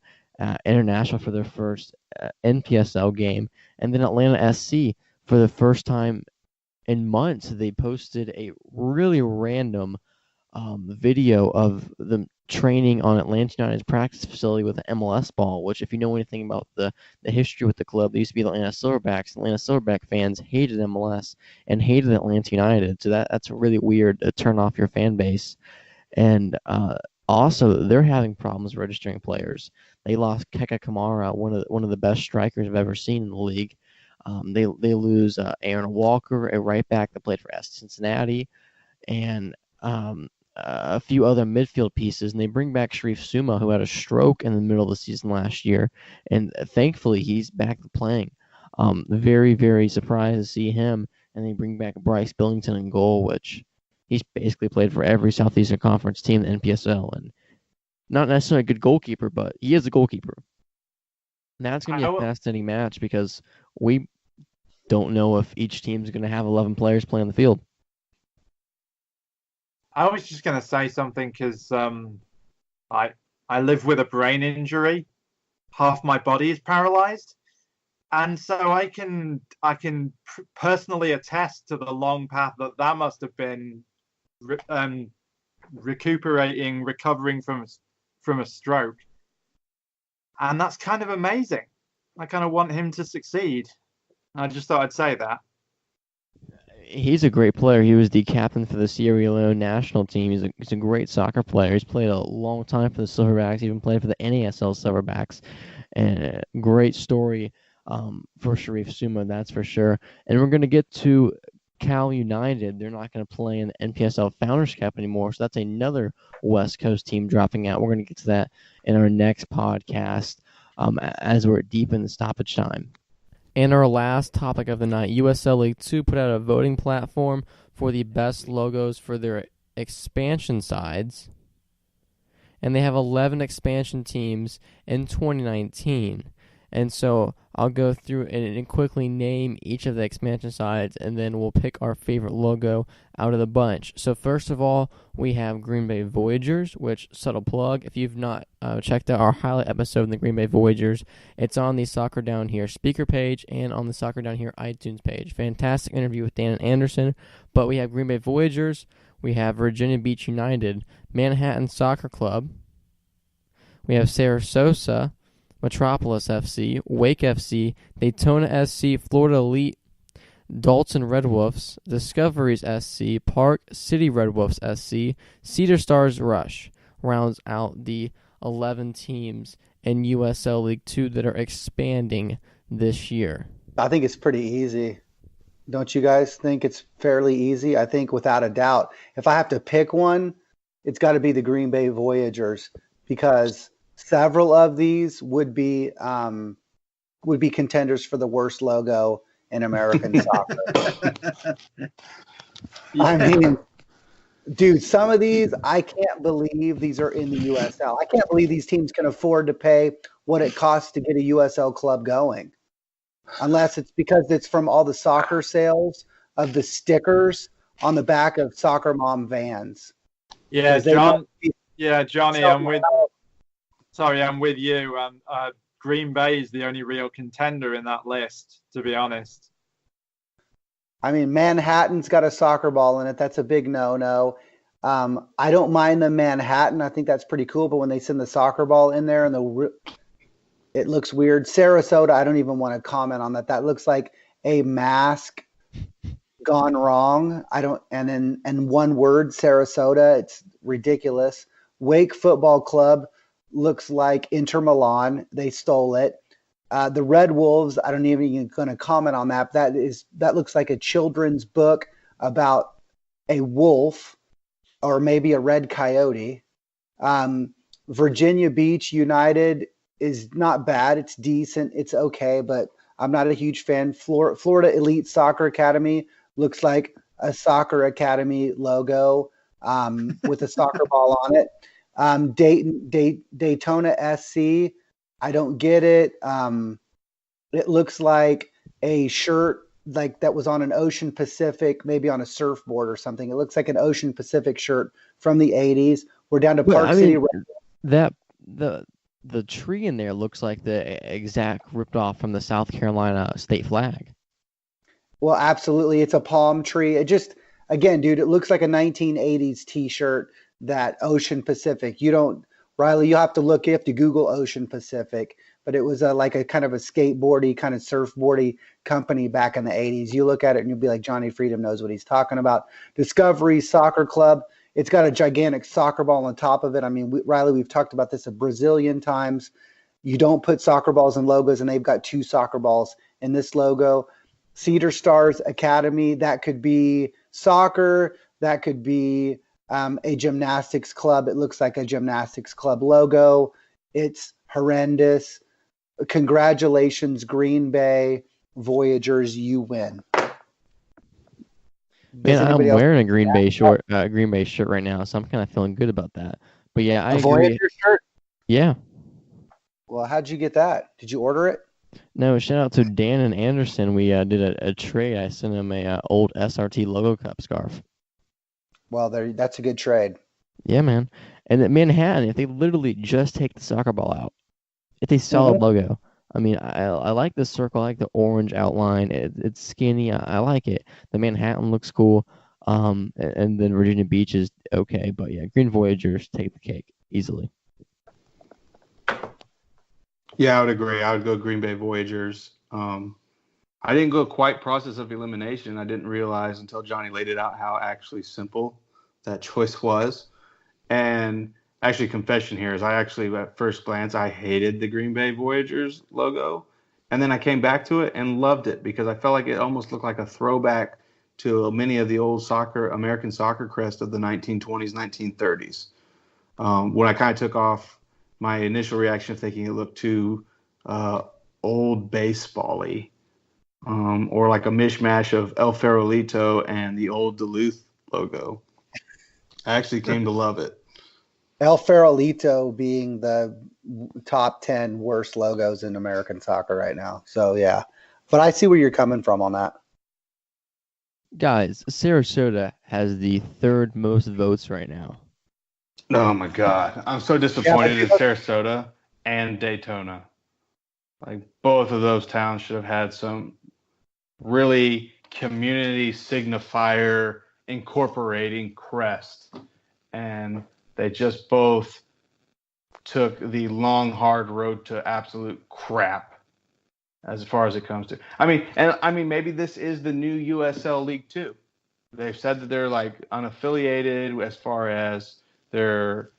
S1: International for their first NPSL game. And then Atlanta SC, for the first time in months, they posted a really random video of them training on Atlanta United's practice facility with an MLS ball, which if you know anything about the history with the club, they used to be the Atlanta Silverbacks. Atlanta Silverback fans hated MLS and hated Atlanta United, so that's really weird to turn off your fan base. And also, they're having problems registering players. They lost Keka Kamara, one of the best strikers I've ever seen in the league. They lose Aaron Walker, a right back that played for Cincinnati, and a few other midfield pieces. And they bring back Sharif Suma, who had a stroke in the middle of the season last year, and thankfully he's back to playing. Very, very surprised to see him. And they bring back Bryce Billington in goal, which he's basically played for every Southeastern Conference team in the NPSL, and not necessarily a good goalkeeper, but he is a goalkeeper. Now it's going to be a fascinating match because we don't know if each team is going to have 11 players playing on the field.
S3: I was just going to say something because I live with a brain injury. Half my body is paralyzed. And so I can personally attest to the long path that must have been recovering from a stroke. And that's kind of amazing. I kind of want him to succeed. I just thought I'd say that.
S1: He's a great player. He was the captain for the Sierra Leone national team. He's a great soccer player. He's played a long time for the Silverbacks, even played for the NASL Silverbacks. And a great story for Sharif Suma, that's for sure. And we're going to get to Cal United. They're not going to play in the NPSL Founders Cup anymore, so that's another West Coast team dropping out. We're going to get to that in our next podcast as we're deep in the stoppage time. And our last topic of the night, USL League 2 put out a voting platform for the best logos for their expansion sides. And they have 11 expansion teams in 2019. And so I'll go through and quickly name each of the expansion sides, and then we'll pick our favorite logo out of the bunch. So first of all, we have Green Bay Voyagers, which, subtle plug, if you've not checked out our highlight episode in the Green Bay Voyagers, it's on the Soccer Down Here speaker page and on the Soccer Down Here iTunes page. Fantastic interview with Dan and Anderson. But we have Green Bay Voyagers, we have Virginia Beach United, Manhattan Soccer Club, we have Sarasota, Metropolis FC, Wake FC, Daytona SC, Florida Elite, Dalton Red Wolves, Discoveries SC, Park City Red Wolves SC, Cedar Stars Rush rounds out the 11 teams in USL League 2 that are expanding this year.
S2: I think it's pretty easy. Don't you guys think it's fairly easy? I think without a doubt. If I have to pick one, it's got to be the Green Bay Voyagers, because several of these would be contenders for the worst logo in American soccer. I mean, dude, some of these, I can't believe these are in the USL. I can't believe these teams can afford to pay what it costs to get a USL club going, unless it's because it's from all the soccer sales of the stickers on the back of Soccer Mom vans.
S3: Yeah, John. Yeah, Johhny, I'm with you. Green Bay is the only real contender in that list, to be honest.
S2: I mean, Manhattan's got a soccer ball in it. That's a big no-no. I don't mind the Manhattan. I think that's pretty cool. But when they send the soccer ball in there and it looks weird. Sarasota, I don't even want to comment on that. That looks like a mask gone wrong. And one word, Sarasota. It's ridiculous. Wake Football Club looks like Inter Milan. They stole it. The Red Wolves, I don't even going to comment on that. That looks like a children's book about a wolf or maybe a red coyote. Virginia Beach United is not bad. It's decent. It's okay, but I'm not a huge fan. Florida Elite Soccer Academy looks like a soccer academy logo with a soccer ball on it. Daytona SC, I don't get it. It looks like a shirt like that was on an Ocean Pacific, maybe on a surfboard or something. It looks like an Ocean Pacific shirt from the 80s. We're down to Park City.
S1: The tree in there looks like the exact ripped off from the South Carolina state flag.
S2: Well, absolutely. It's a palm tree. again, dude, it looks like a 1980s T-shirt. That Ocean Pacific. You don't, Riley. You have to Google Ocean Pacific. But it was like a kind of a skateboardy, kind of surfboardy company back in the 80s. You look at it and you'll be like, Johhny Freedom knows what he's talking about. Discovery Soccer Club. It's got a gigantic soccer ball on top of it. I mean, Riley, we've talked about this a Brazilian times. You don't put soccer balls in logos, and they've got 2 soccer balls in this logo. Cedar Stars Academy. That could be soccer. That could be a gymnastics club. It looks like a gymnastics club logo. It's horrendous. Congratulations, Green Bay Voyagers, you win.
S1: Man, I'm wearing a Green Bay shirt right now, so I'm kind of feeling good about that. But yeah, I agree.
S2: Voyager shirt?
S1: Yeah.
S2: Well, how'd you get that? Did you order it?
S1: No, shout out to Dan and Anderson. We did a trade. I sent them a old SRT logo cup scarf.
S2: Well, that's a good trade.
S1: Yeah, man. And at Manhattan, if they literally just take the soccer ball out, it's a solid logo. I mean, I like the circle. I like the orange outline. It's skinny. I like it. The Manhattan looks cool. And then Virginia Beach is okay. But yeah, Green Voyagers take the cake easily.
S4: Yeah, I would agree. I would go Green Bay Voyagers. I didn't go quite process of elimination. I didn't realize until Johhny laid it out how actually simple that choice was. And actually, confession here is I actually, at first glance, I hated the Green Bay Voyagers logo. And then I came back to it and loved it because I felt like it almost looked like a throwback to many of the old American soccer crest of the 1920s, 1930s. When I kind of took off, my initial reaction thinking it looked too old baseball-y, or like a mishmash of El Farolito and the old Duluth logo. I actually came to love it.
S2: El Farolito being the top 10 worst logos in American soccer right now. So, yeah. But I see where you're coming from on that.
S1: Guys, Sarasota has the 3rd most votes right now.
S4: Oh, my God. I'm so disappointed in Sarasota and Daytona. Like, both of those towns should have had some really community signifier incorporating crest. And they just both took the long, hard road to absolute crap as far as it comes to. I mean, maybe this is the new USL League 2. They've said that they're like unaffiliated as far as their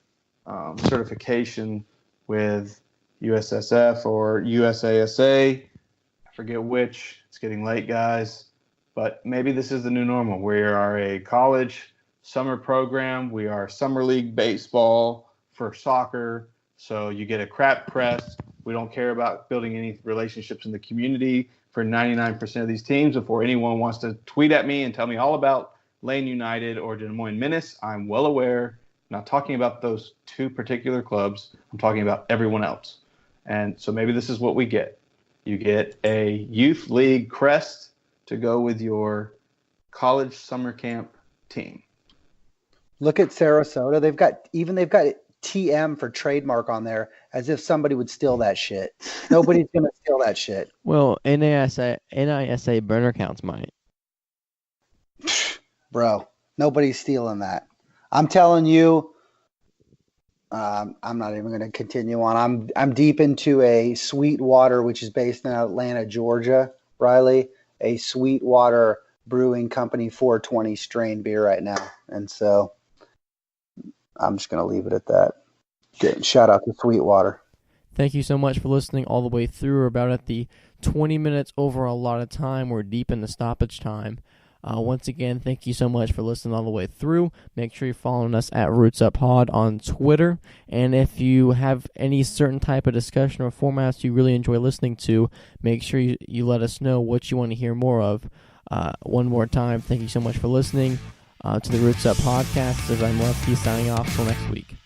S4: certification with USSF or USASA. I forget which. It's getting late, guys. But maybe this is the new normal. We are a college summer program. We are summer league baseball for soccer. So you get a crap press. We don't care about building any relationships in the community for 99% of these teams. Before anyone wants to tweet at me and tell me all about Lane United or Des Moines Menace, I'm well aware. I'm not talking about those 2 particular clubs. I'm talking about everyone else. And so maybe this is what we get. You get a youth league crest to go with your college summer camp team.
S2: Look at Sarasota. They've got TM for trademark on there, as if somebody would steal that shit. Nobody's going to steal that shit.
S1: Well, NISA burner accounts might.
S2: Bro, nobody's stealing that. I'm telling you, I'm not even going to continue on. I'm deep into a Sweetwater, which is based in Atlanta, Georgia, Riley, a Sweetwater Brewing Company 420 strain beer right now. And so I'm just going to leave it at that. Shout out to Sweetwater.
S1: Thank you so much for listening all the way through. We're about at the 20 minutes over a lot of time. We're deep in the stoppage time. Once again, thank you so much for listening all the way through. Make sure you're following us at Roots Up Pod on Twitter. And if you have any certain type of discussion or formats you really enjoy listening to, make sure you let us know what you want to hear more of. One more time, thank you so much for listening to the Roots Up Podcast. As I'm Lefty signing off till next week.